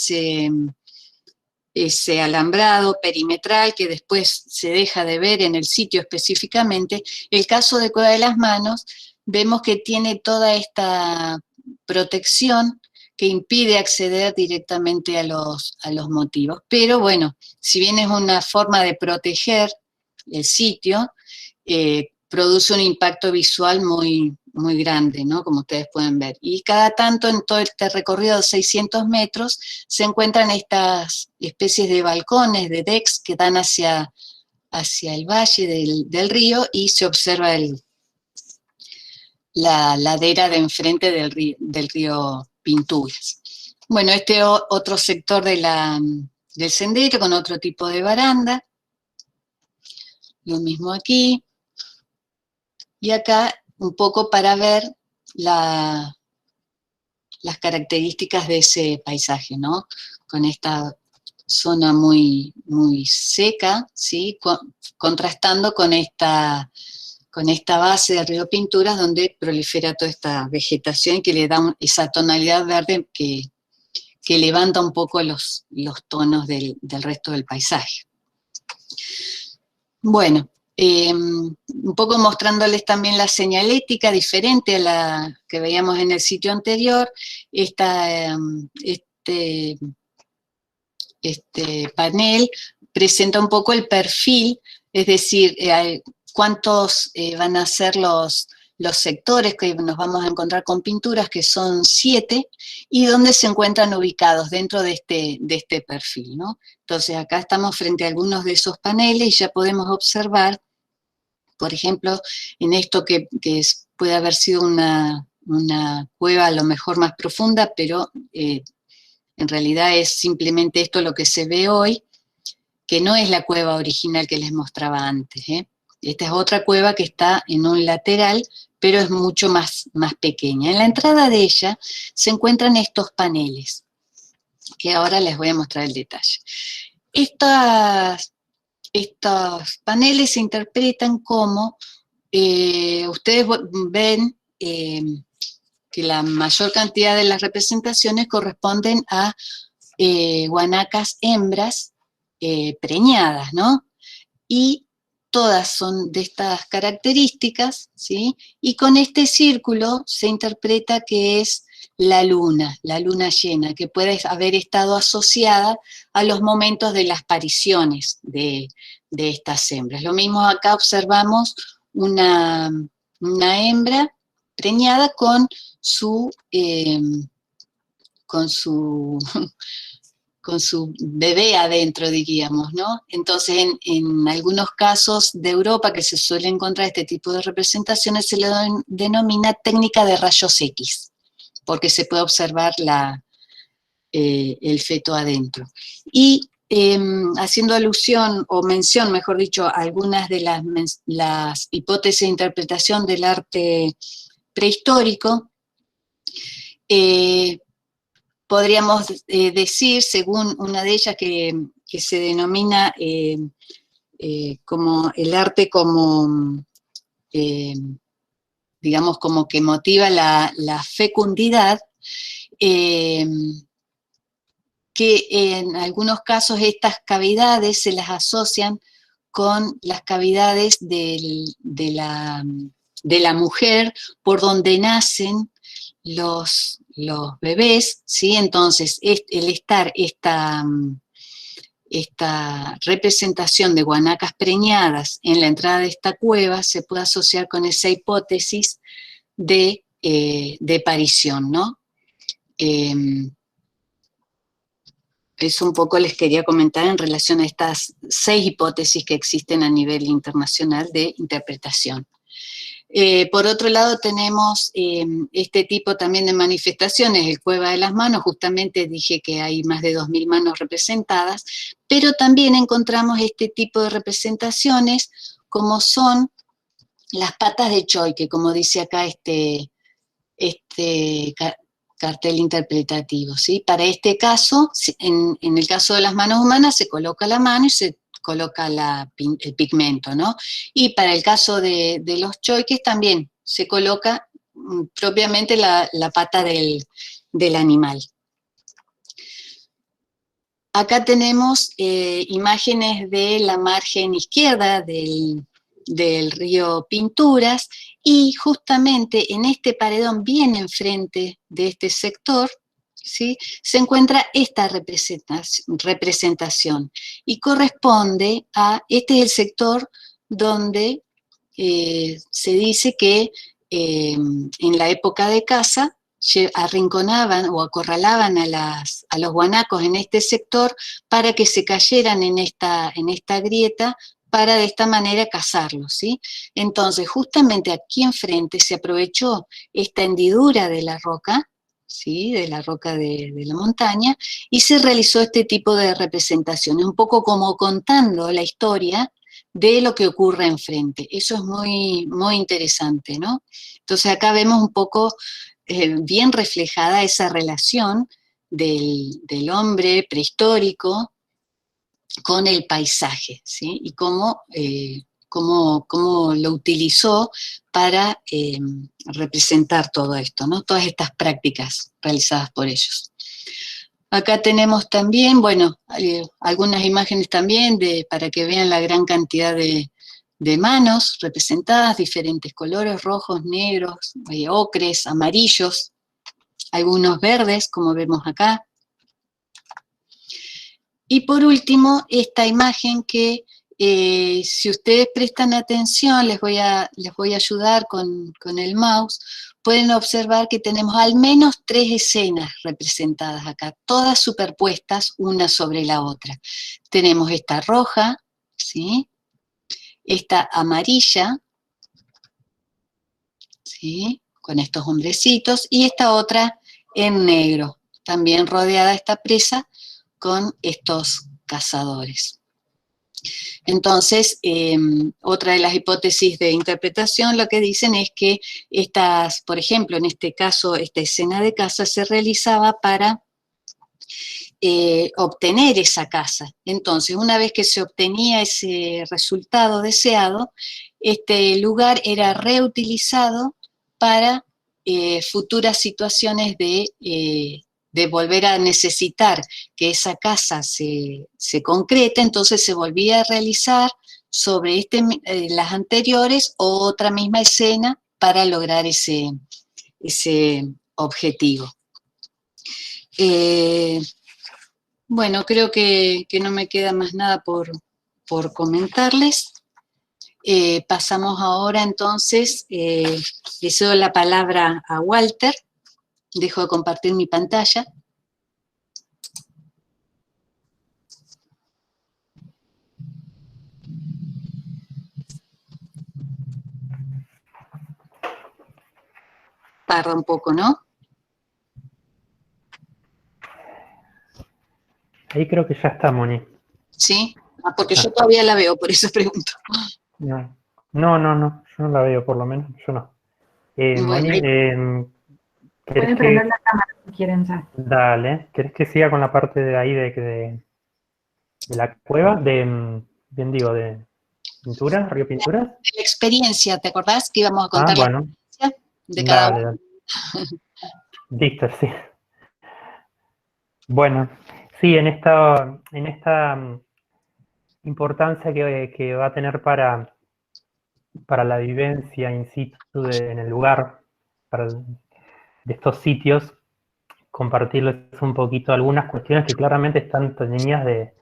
S3: ese alambrado perimetral que después se deja de ver en el sitio específicamente, el caso de Cueva de las Manos, vemos que tiene toda esta protección que impide acceder directamente a los motivos. Pero bueno, si bien es una forma de proteger el sitio, produce un impacto visual muy, muy grande, ¿no? Como ustedes pueden ver. Y cada tanto en todo este recorrido de 600 metros se encuentran estas especies de balcones, de decks, que dan hacia el valle del río, y se observa la ladera de enfrente del río Pinturas. Bueno, este otro sector del sendero con otro tipo de baranda. Lo mismo aquí. Y acá un poco para ver la las características de ese paisaje, ¿no? Con esta zona muy, muy seca, ¿sí? Contrastando con esta base del río Pinturas, donde prolifera toda esta vegetación y que le da esa tonalidad verde que levanta un poco los tonos del resto del paisaje. Bueno, un poco mostrándoles también la señalética diferente a la que veíamos en el sitio anterior. Este panel presenta un poco el perfil, es decir, cuántos van a ser los sectores que nos vamos a encontrar con pinturas, que son 7, y dónde se encuentran ubicados dentro de este perfil, ¿no? Entonces acá estamos frente a algunos de esos paneles y ya podemos observar, por ejemplo, en esto que puede haber sido una cueva a lo mejor más profunda, pero en realidad es simplemente esto lo que se ve hoy, que no es la cueva original que les mostraba antes, ¿eh? Esta es otra cueva que está en un lateral, pero es mucho más pequeña. En la entrada de ella se encuentran estos paneles, que ahora les voy a mostrar el detalle. Estos paneles se interpretan como, ustedes ven que la mayor cantidad de las representaciones corresponden a guanacas hembras preñadas, ¿no? Y todas son de estas características, ¿sí? Y con este círculo se interpreta que es la luna llena, que puede haber estado asociada a los momentos de las pariciones de estas hembras. Lo mismo acá observamos una hembra preñada con su bebé adentro, diríamos, ¿no? Entonces, en algunos casos de Europa que se suele encontrar este tipo de representaciones, se le denomina técnica de rayos X, porque se puede observar el feto adentro. Y haciendo alusión, o mención, mejor dicho, a algunas de las hipótesis de interpretación del arte prehistórico, podríamos decir, según una de ellas, que se denomina como el arte como, digamos, como que motiva la fecundidad, que en algunos casos estas cavidades se las asocian con las cavidades de la mujer por donde nacen los bebés, ¿sí? Entonces, el estar esta representación de guanacas preñadas en la entrada de esta cueva se puede asociar con esa hipótesis de parición, ¿no? Eso un poco les quería comentar en relación a estas 6 hipótesis que existen a nivel internacional de interpretación. Por otro lado tenemos este tipo también de manifestaciones, el Cueva de las Manos, justamente dije que hay más de 2000 manos representadas, pero también encontramos este tipo de representaciones como son las patas de choique, como dice acá este cartel interpretativo, ¿sí? Para este caso, en el caso de las manos humanas, se coloca la mano y se coloca el pigmento, ¿no? Y para el caso de los choiques también se coloca propiamente la pata del animal. Acá tenemos imágenes de la margen izquierda del río Pinturas, y justamente en este paredón bien enfrente de este sector, ¿sí?, se encuentra esta representación y corresponde este es el sector donde se dice que en la época de caza arrinconaban o acorralaban a los guanacos en este sector para que se cayeran en esta grieta, para de esta manera cazarlos, ¿sí? Entonces, justamente aquí enfrente se aprovechó esta hendidura de la roca, ¿sí?, de la roca de la montaña, y se realizó este tipo de representaciones, un poco como contando la historia de lo que ocurre enfrente. Eso es muy, muy interesante, ¿no? Entonces acá vemos un poco bien reflejada esa relación del hombre prehistórico con el paisaje, ¿sí? Y cómo lo utilizó para representar todo esto, ¿no? Todas estas prácticas realizadas por ellos. Acá tenemos también, bueno, algunas imágenes también para que vean la gran cantidad de manos representadas, diferentes colores, rojos, negros, ocres, amarillos, algunos verdes, como vemos acá. Y por último, esta imagen que, si ustedes prestan atención, les voy a ayudar con el mouse, pueden observar que tenemos al menos 3 escenas representadas acá, todas superpuestas una sobre la otra. Tenemos esta roja, ¿sí? Esta amarilla, ¿sí? Con estos hombrecitos, y esta otra en negro, también rodeada esta presa con estos cazadores. Entonces, otra de las hipótesis de interpretación lo que dicen es que estas, por ejemplo, en este caso, esta escena de caza se realizaba para obtener esa caza. Entonces, una vez que se obtenía ese resultado deseado, este lugar era reutilizado para futuras situaciones de volver a necesitar que esa caza se concrete, entonces se volvía a realizar sobre las anteriores otra misma escena para lograr ese objetivo. Bueno, creo que no me queda más nada por comentarles. Pasamos ahora entonces, le cedo la palabra a Walter. Dejo de compartir mi pantalla. Tarda un poco, ¿no?
S4: Ahí creo que ya está, Moni.
S3: ¿Sí? Porque yo todavía la veo, por eso pregunto.
S4: No, yo no la veo, por lo menos, yo no. Moni,
S5: pueden prender la cámara si quieren ya.
S4: Dale, ¿querés que siga con la parte de ahí de la cueva? De pintura, Río Pinturas.
S3: De la experiencia, ¿te acordás que íbamos a contar la experiencia de cada uno?
S4: Dale. Listo, sí. Bueno, sí, en esta importancia que va a tener para la vivencia in situ en el lugar, de estos sitios, compartirles un poquito algunas cuestiones que claramente están teñidas de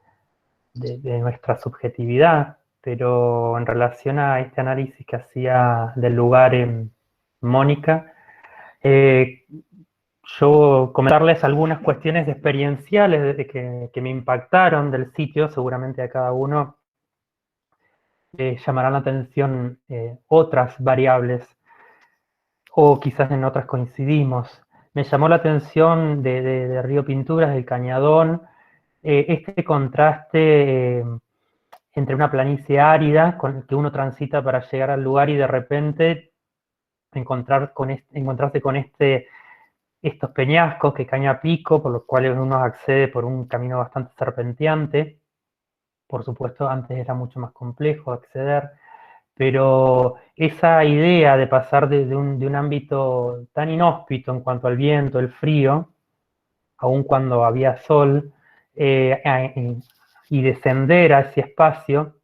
S4: nuestra subjetividad, pero en relación a este análisis que hacía del lugar en Mónica, yo comentarles algunas cuestiones experienciales que me impactaron del sitio. Seguramente a cada uno llamarán la atención otras variables, o quizás en otras coincidimos. Me llamó la atención de Río Pinturas, del Cañadón, este contraste entre una planicie árida que uno transita para llegar al lugar y de repente encontrarse con estos peñascos que caen a pico, por los cuales uno accede por un camino bastante serpenteante. Por supuesto, antes era mucho más complejo acceder, pero esa idea de pasar de un ámbito tan inhóspito en cuanto al viento, el frío, aun cuando había sol, y descender a ese espacio,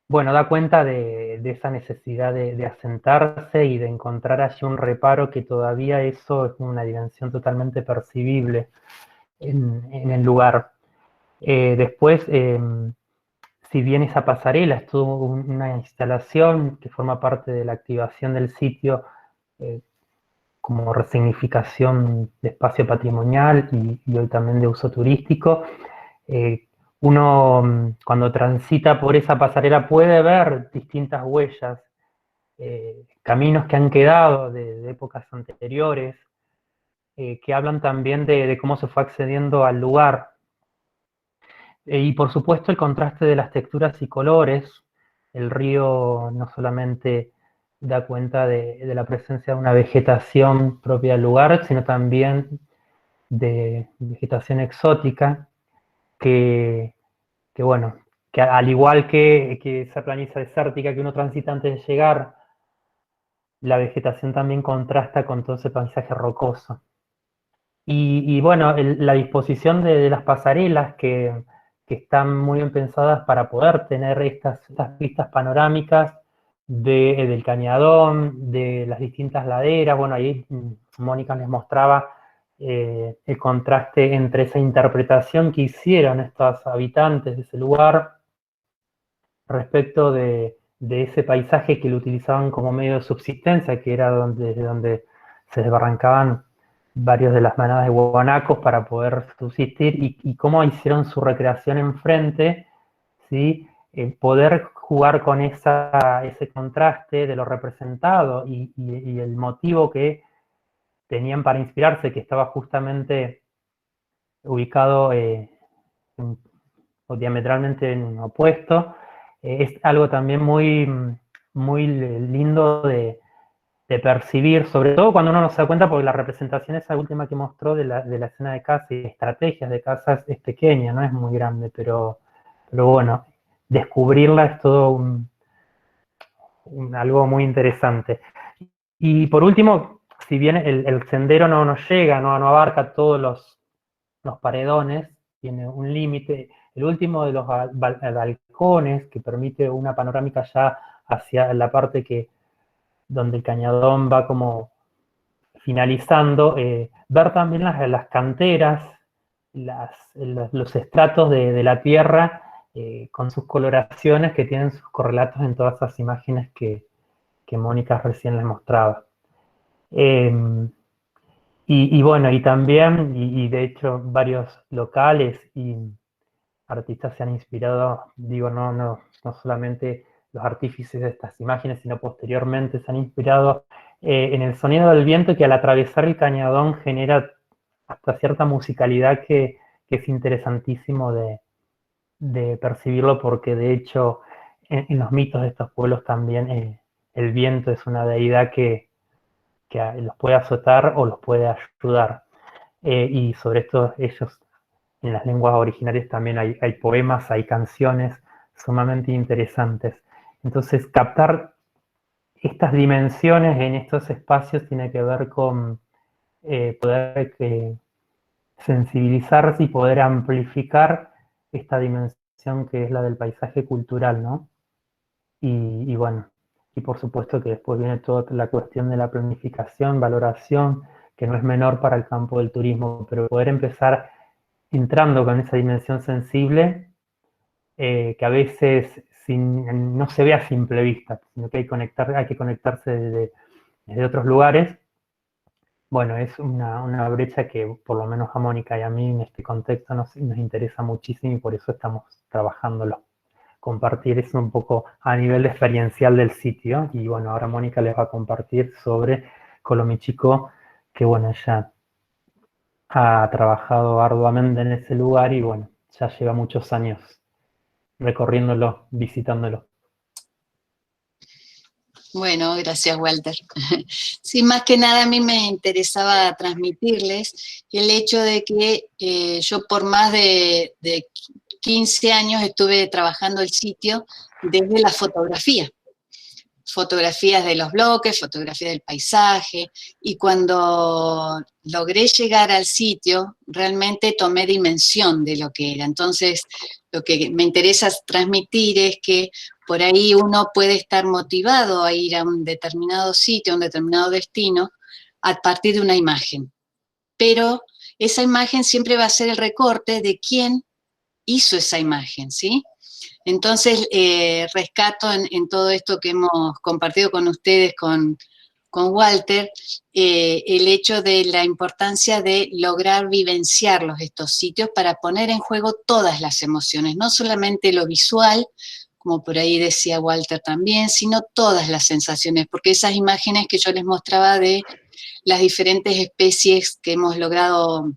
S4: bueno, da cuenta de esa necesidad de asentarse y de encontrar allí un reparo, que todavía eso es una dimensión totalmente percibible en el lugar. Después, si bien esa pasarela es toda una instalación que forma parte de la activación del sitio como resignificación de espacio patrimonial y hoy también de uso turístico, uno cuando transita por esa pasarela puede ver distintas huellas, caminos que han quedado de épocas anteriores, que hablan también de cómo se fue accediendo al lugar. Y por supuesto el contraste de las texturas y colores. El río no solamente da cuenta de la presencia de una vegetación propia del lugar, sino también de vegetación exótica, que bueno, que al igual que esa planicie desértica que uno transita antes de llegar, la vegetación también contrasta con todo ese paisaje rocoso. Y bueno, la disposición de las pasarelas que están muy bien pensadas para poder tener estas vistas panorámicas del cañadón, de las distintas laderas. Bueno, ahí Mónica les mostraba el contraste entre esa interpretación que hicieron estos habitantes de ese lugar respecto de ese paisaje que lo utilizaban como medio de subsistencia, que era donde se desbarrancaban varios de las manadas de guanacos para poder subsistir, y cómo hicieron su recreación enfrente, ¿sí? Poder jugar con ese contraste de lo representado y el motivo que tenían para inspirarse, que estaba justamente ubicado o diametralmente en opuesto, es algo también muy lindo de percibir, sobre todo cuando uno no se da cuenta, porque la representación esa última que mostró de la escena de caza y estrategias de caza es pequeña, no es muy grande, pero bueno, descubrirla es todo algo muy interesante. Y por último, si bien el sendero no llega, no abarca todos los paredones, tiene un límite. El último de los balcones, que permite una panorámica ya hacia la parte donde el cañadón va como finalizando, ver también las canteras, los estratos de la tierra, con sus coloraciones que tienen sus correlatos en todas esas imágenes que Mónica recién les mostraba. Y bueno, y también, y de hecho varios locales y artistas se han inspirado, digo, no solamente los artífices de estas imágenes, sino posteriormente se han inspirado en el sonido del viento, que al atravesar el cañadón genera hasta cierta musicalidad que es interesantísimo de percibirlo, porque de hecho en los mitos de estos pueblos también el viento es una deidad que los puede azotar o los puede ayudar. Y sobre esto ellos, en las lenguas originarias también hay poemas, hay canciones sumamente interesantes. Entonces, captar estas dimensiones en estos espacios tiene que ver con poder sensibilizarse y poder amplificar esta dimensión que es la del paisaje cultural, ¿no? Y bueno, y por supuesto que después viene toda la cuestión de la planificación, valoración, que no es menor para el campo del turismo, pero poder empezar entrando con esa dimensión sensible, que a veces no se ve a simple vista, sino que hay que conectarse desde otros lugares. Bueno, es una brecha que por lo menos a Mónica y a mí en este contexto nos interesa muchísimo, y por eso estamos trabajándolo. Compartir eso un poco a nivel experiencial del sitio, y bueno, ahora Mónica les va a compartir sobre Colomichico, que bueno, ella ha trabajado arduamente en ese lugar y bueno, ya lleva muchos años recorriéndolo, visitándolo.
S3: Bueno, gracias, Walter. Sí, más que nada a mí me interesaba transmitirles el hecho de que yo por más de 15 años estuve trabajando el sitio desde la fotografía. Fotografías de los bloques, fotografías del paisaje, y cuando logré llegar al sitio, realmente tomé dimensión de lo que era. Entonces, lo que me interesa transmitir es que por ahí uno puede estar motivado a ir a un determinado sitio, a un determinado destino, a partir de una imagen. Pero esa imagen siempre va a ser el recorte de quién hizo esa imagen, ¿sí? Entonces, rescato en todo esto que hemos compartido con ustedes, con Walter, el hecho de la importancia de lograr vivenciarlos estos sitios para poner en juego todas las emociones, no solamente lo visual, como por ahí decía Walter también, sino todas las sensaciones, porque esas imágenes que yo les mostraba de las diferentes especies que hemos logrado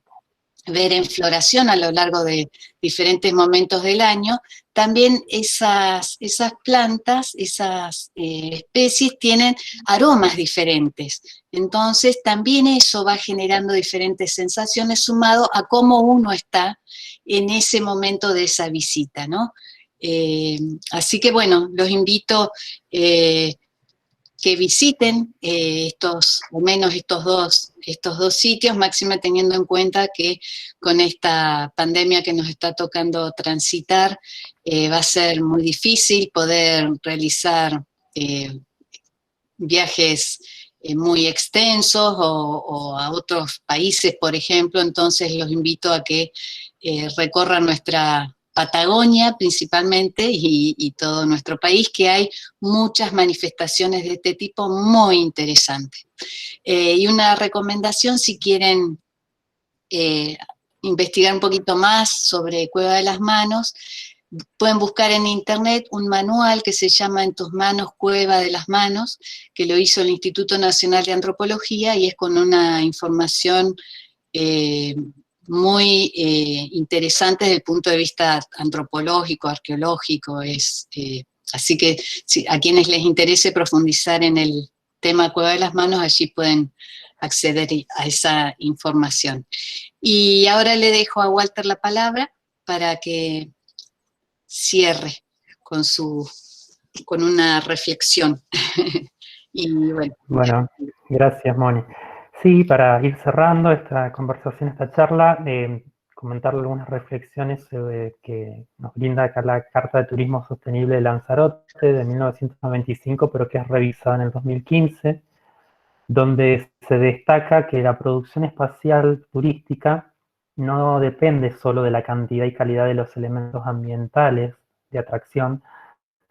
S3: ver en floración a lo largo de diferentes momentos del año, también esas plantas, esas especies tienen aromas diferentes. Entonces también eso va generando diferentes sensaciones sumado a cómo uno está en ese momento de esa visita, ¿no? Así que bueno, los invito que visiten al menos estos dos sitios, máxima teniendo en cuenta que con esta pandemia que nos está tocando transitar, va a ser muy difícil poder realizar viajes muy extensos o a otros países, por ejemplo. Entonces los invito a que recorran nuestra Patagonia principalmente y todo nuestro país, que hay muchas manifestaciones de este tipo muy interesantes. Y una recomendación, si quieren investigar un poquito más sobre Cueva de las Manos, pueden buscar en internet un manual que se llama En tus manos, Cueva de las Manos, que lo hizo el Instituto Nacional de Antropología y es con una información muy interesante desde el punto de vista antropológico, arqueológico. Así que a quienes les interese profundizar en el tema Cueva de las Manos, allí pueden acceder a esa información. Y ahora le dejo a Walter la palabra para que cierre con una reflexión. Y
S4: Bueno, gracias, Moni. Sí, para ir cerrando esta conversación, esta charla, comentar algunas reflexiones que nos brinda acá la Carta de Turismo Sostenible de Lanzarote de 1995, pero que es revisada en el 2015, donde se destaca que la producción espacial turística no depende solo de la cantidad y calidad de los elementos ambientales de atracción,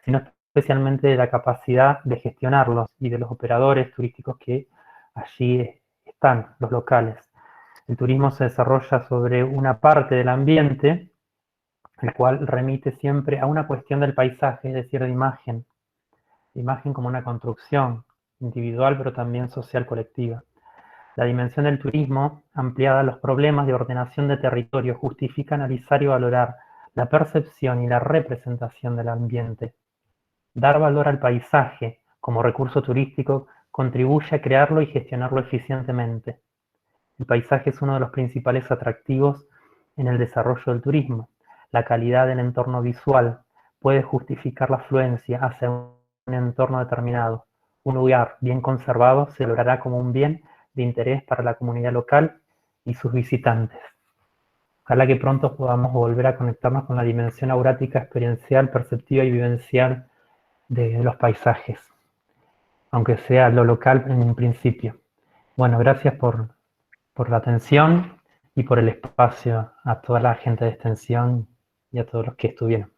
S4: sino especialmente de la capacidad de gestionarlos y de los operadores turísticos que allí están, los locales. El turismo se desarrolla sobre una parte del ambiente, el cual remite siempre a una cuestión del paisaje, es decir, de imagen como una construcción individual, pero también social colectiva. La dimensión del turismo, ampliada a los problemas de ordenación de territorio, justifica analizar y valorar la percepción y la representación del ambiente. Dar valor al paisaje como recurso turístico contribuye a crearlo y gestionarlo eficientemente. El paisaje es uno de los principales atractivos en el desarrollo del turismo. La calidad del entorno visual puede justificar la afluencia hacia un entorno determinado. Un lugar bien conservado se logrará como un bien de interés para la comunidad local y sus visitantes. Ojalá que pronto podamos volver a conectarnos con la dimensión aurática, experiencial, perceptiva y vivencial de los paisajes, aunque sea lo local en un principio. Bueno, gracias por la atención y por el espacio a toda la gente de Extensión y a todos los que estuvieron.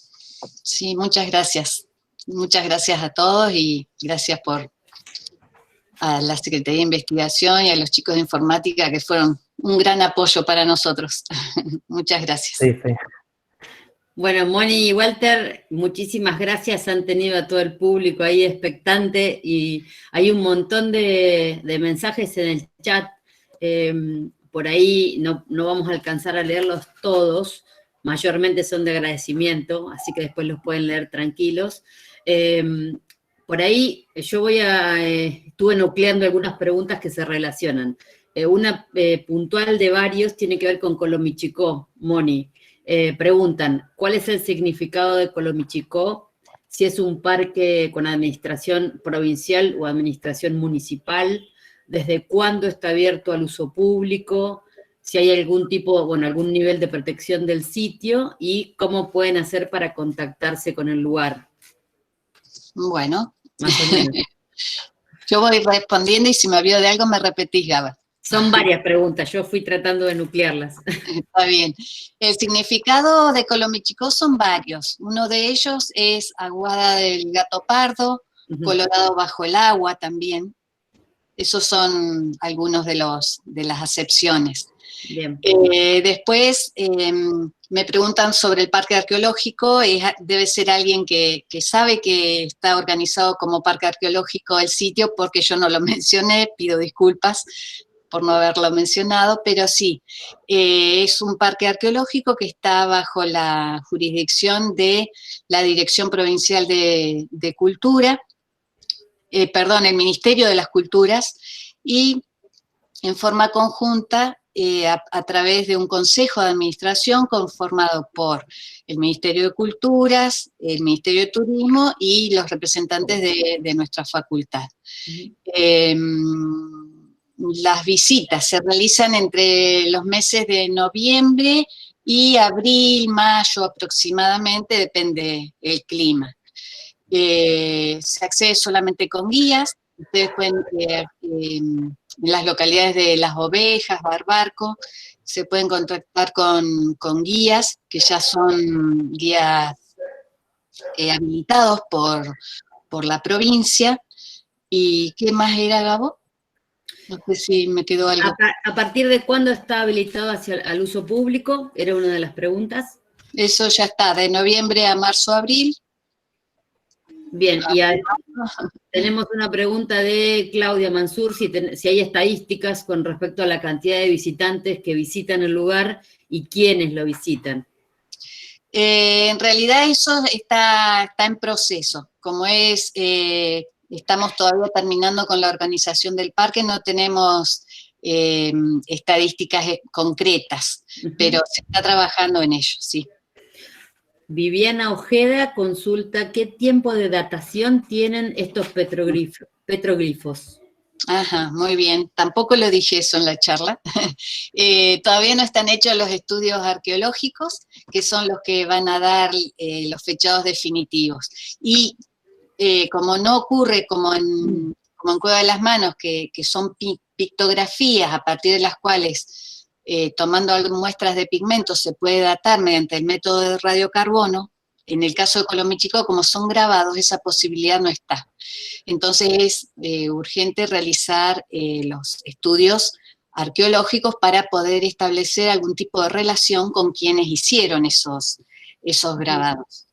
S3: Sí, muchas gracias. Muchas gracias a todos y gracias a la Secretaría de Investigación y a los chicos de Informática que fueron un gran apoyo para nosotros. Muchas gracias.
S4: Sí, sí.
S1: Bueno, Moni y Walter, muchísimas gracias. Han tenido a todo el público ahí expectante y hay un montón de mensajes en el chat. Por ahí no vamos a alcanzar a leerlos todos, mayormente son de agradecimiento, así que después los pueden leer tranquilos. Por ahí yo estuve nucleando algunas preguntas que se relacionan. Una puntual de varios tiene que ver con Colomichicó, Moni. Preguntan, ¿cuál es el significado de Colomichicó? Si es un parque con administración provincial o administración municipal, ¿desde cuándo está abierto al uso público? Si hay algún algún nivel de protección del sitio y cómo pueden hacer para contactarse con el lugar.
S3: Bueno,
S1: más o menos.
S3: Yo voy respondiendo y si me olvido de algo me repetís, Gaba.
S1: Son varias preguntas, yo fui tratando de nuclearlas.
S3: Está bien. El significado de Colomichicó son varios. Uno de ellos es Aguada del Gato Pardo, Colorado bajo el agua también. Esos son algunos de las acepciones.
S1: Bien.
S3: Después me preguntan sobre el parque arqueológico. Debe ser alguien que sabe que está organizado como parque arqueológico el sitio, porque yo no lo mencioné, pido disculpas, por no haberlo mencionado, pero sí, es un parque arqueológico que está bajo la jurisdicción de la Dirección Provincial de Cultura, el Ministerio de las Culturas, y en forma conjunta, a través de un consejo de administración conformado por el Ministerio de Culturas, el Ministerio de Turismo y los representantes de nuestra facultad. Las visitas se realizan entre los meses de noviembre y abril, mayo aproximadamente, depende del clima. Se accede solamente con guías. Ustedes pueden, en las localidades de Las Ovejas, Barbarco, se pueden contactar con guías, que ya son guías habilitados por la provincia. ¿Y qué más era, Gabo? No sé si me quedó algo.
S1: ¿A partir de cuándo está habilitado al uso público? Era una de las preguntas.
S3: Eso ya está, de noviembre a marzo, abril.
S1: Bien, y tenemos una pregunta de Claudia Mansur, si hay estadísticas con respecto a la cantidad de visitantes que visitan el lugar y quiénes lo visitan.
S3: En realidad eso está en proceso. Como estamos todavía terminando con la organización del parque, no tenemos estadísticas concretas, pero se está trabajando en ello, sí.
S1: Viviana Ojeda consulta qué tiempo de datación tienen estos petroglifos.
S3: Ajá, muy bien. Tampoco lo dije eso en la charla. Todavía no están hechos los estudios arqueológicos, que son los que van a dar los fechados definitivos. Y como no ocurre como en Cueva de las Manos, que son pictografías a partir de las cuales, tomando muestras de pigmentos, se puede datar mediante el método de radiocarbono, en el caso de Colomichicó, como son grabados, esa posibilidad no está. Entonces es urgente realizar los estudios arqueológicos para poder establecer algún tipo de relación con quienes hicieron esos grabados.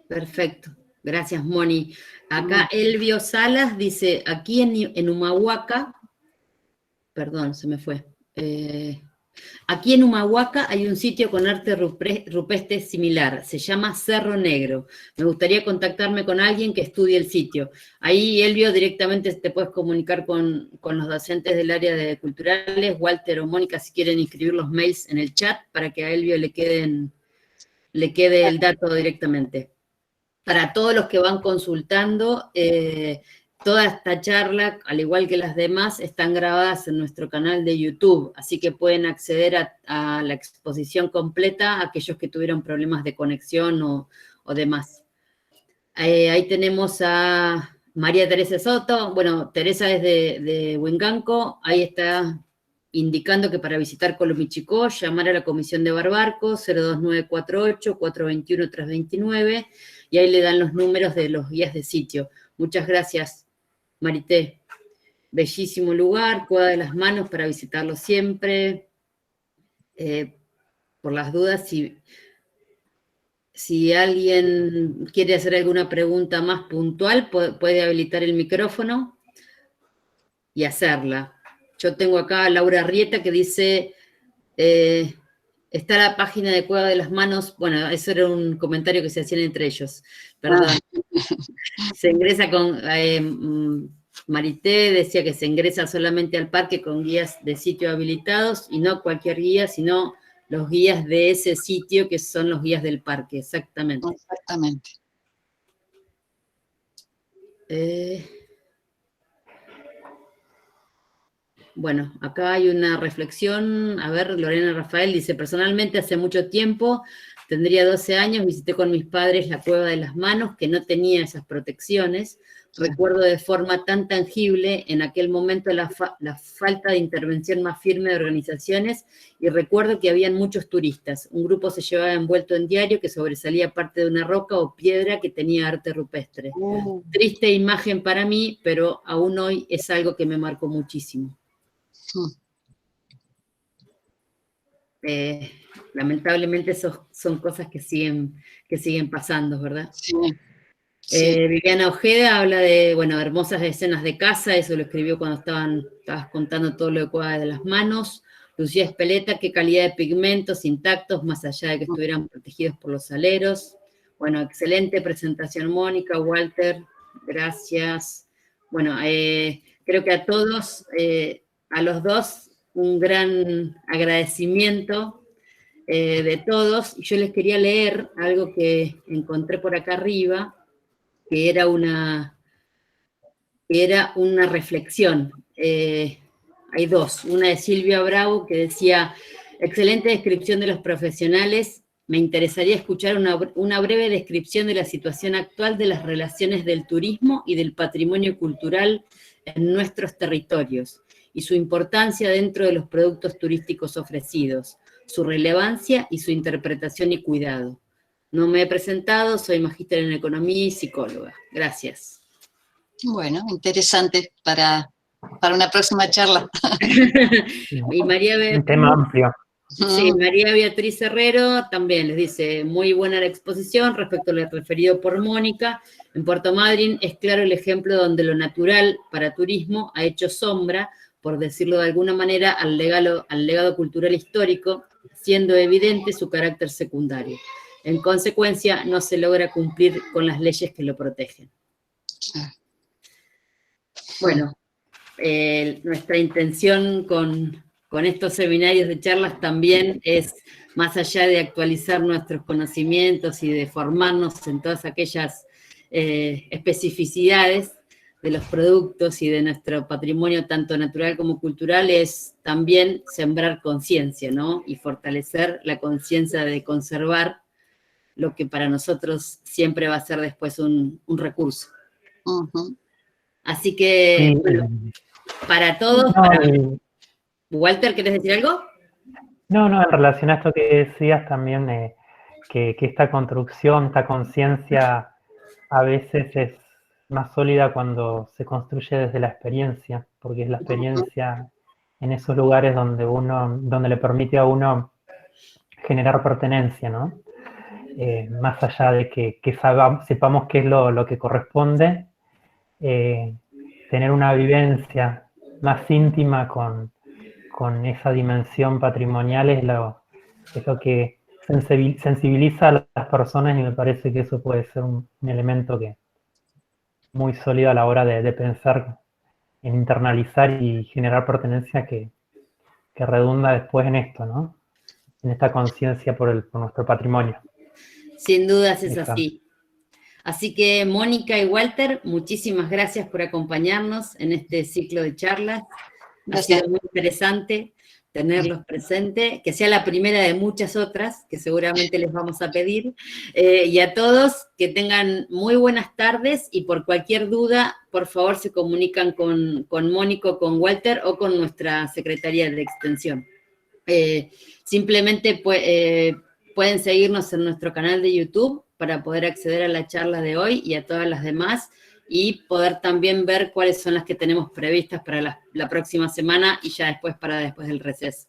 S1: Perfecto, gracias Moni. Acá Elvio Salas dice, aquí en Humahuaca, perdón, se me fue. Aquí en Humahuaca hay un sitio con arte rupestre similar, se llama Cerro Negro. Me gustaría contactarme con alguien que estudie el sitio. Ahí, Elvio, directamente te puedes comunicar con los docentes del área de culturales, Walter o Mónica, si quieren inscribir los mails en el chat, para que a Elvio le quede el dato directamente. Para todos los que van consultando, toda esta charla, al igual que las demás, están grabadas en nuestro canal de YouTube, así que pueden acceder a la exposición completa aquellos que tuvieron problemas de conexión o demás. Ahí tenemos a María Teresa Soto. Bueno, Teresa es de Huencanco. Ahí está indicando que para visitar Colomichicó, llamar a la Comisión de Barbarco, 02948-421-329, y ahí le dan los números de los guías de sitio. Muchas gracias, Marité. Bellísimo lugar, Cueva de las Manos para visitarlo siempre. Por las dudas, si alguien quiere hacer alguna pregunta más puntual, puede habilitar el micrófono y hacerla. Yo tengo acá a Laura Rieta que dice, está la página de Cueva de las Manos, bueno, eso era un comentario que se hacían entre ellos, perdón. Se ingresa con, Marité decía que se ingresa solamente al parque con guías de sitio habilitados, y no cualquier guía, sino los guías de ese sitio, que son los guías del parque, exactamente.
S3: Exactamente.
S1: Bueno, acá hay una reflexión. A ver, Lorena Rafael dice, personalmente hace mucho tiempo, tendría 12 años, visité con mis padres la Cueva de las Manos, que no tenía esas protecciones. Recuerdo de forma tan tangible en aquel momento la falta de intervención más firme de organizaciones, y recuerdo que habían muchos turistas. Un grupo se llevaba envuelto en diario que sobresalía parte de una roca o piedra que tenía arte rupestre. Triste imagen para mí, pero aún hoy es algo que me marcó muchísimo. Lamentablemente son cosas que siguen pasando, ¿verdad?
S3: Sí. Sí.
S1: Viviana Ojeda habla de, bueno, hermosas escenas de casa, eso lo escribió cuando estabas contando todo lo de Cueva de las Manos. Lucía Espeleta, qué calidad de pigmentos intactos, más allá de que estuvieran protegidos por los aleros. Bueno, excelente presentación, Mónica, Walter, gracias. Bueno, creo que a todos, a los dos, un gran agradecimiento de todos. Yo les quería leer algo que encontré por acá arriba, que era una reflexión. Hay dos, una de Silvia Bravo que decía, excelente descripción de los profesionales, me interesaría escuchar una breve descripción de la situación actual de las relaciones del turismo y del patrimonio cultural en nuestros territorios y su importancia dentro de los productos turísticos ofrecidos, su relevancia y su interpretación y cuidado. No me he presentado, soy magíster en economía y psicóloga. Gracias.
S3: Bueno, interesante para una próxima charla.
S1: Y María Beatriz,
S4: un tema amplio.
S1: Sí, María Beatriz Herrero también les dice, muy buena la exposición respecto a lo referido por Mónica. En Puerto Madryn es claro el ejemplo donde lo natural para turismo ha hecho sombra, por decirlo de alguna manera, al legado cultural histórico, siendo evidente su carácter secundario. En consecuencia, no se logra cumplir con las leyes que lo protegen. Bueno, nuestra intención con estos seminarios de charlas también es, más allá de actualizar nuestros conocimientos y de formarnos en todas aquellas especificidades de los productos y de nuestro patrimonio, tanto natural como cultural, es también sembrar conciencia, ¿no? Y fortalecer la conciencia de conservar lo que para nosotros siempre va a ser después un recurso. Así que,
S4: Sí,
S1: bueno, para todos, Walter, ¿querés decir algo?
S4: No, en relación a esto que decías también, que esta construcción, esta conciencia a veces es más sólida cuando se construye desde la experiencia, porque es la experiencia en esos lugares donde le permite a uno generar pertenencia, ¿no? Más allá de que sepamos qué es lo que corresponde, tener una vivencia más íntima con esa dimensión patrimonial es lo que sensibiliza a las personas, y me parece que eso puede ser un elemento que muy sólido a la hora de pensar en internalizar y generar pertenencia que redunda después en esto, ¿no? En esta conciencia por nuestro patrimonio.
S1: Sin dudas es así. Así que, Mónica y Walter, muchísimas gracias por acompañarnos en este ciclo de charlas.
S3: Gracias.
S1: Ha sido muy interesante tenerlos presentes, que sea la primera de muchas otras que seguramente les vamos a pedir. Y a todos que tengan muy buenas tardes, y por cualquier duda, por favor, se comunican con Mónica, con Walter o con nuestra Secretaría de Extensión. Simplemente pueden seguirnos en nuestro canal de YouTube para poder acceder a la charla de hoy y a todas las demás, y poder también ver cuáles son las que tenemos previstas para la próxima semana y ya después del receso.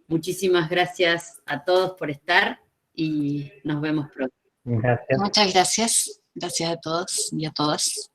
S1: Muchísimas gracias a todos por estar y nos vemos pronto.
S4: Gracias.
S3: Muchas gracias. Gracias a todos y a todas.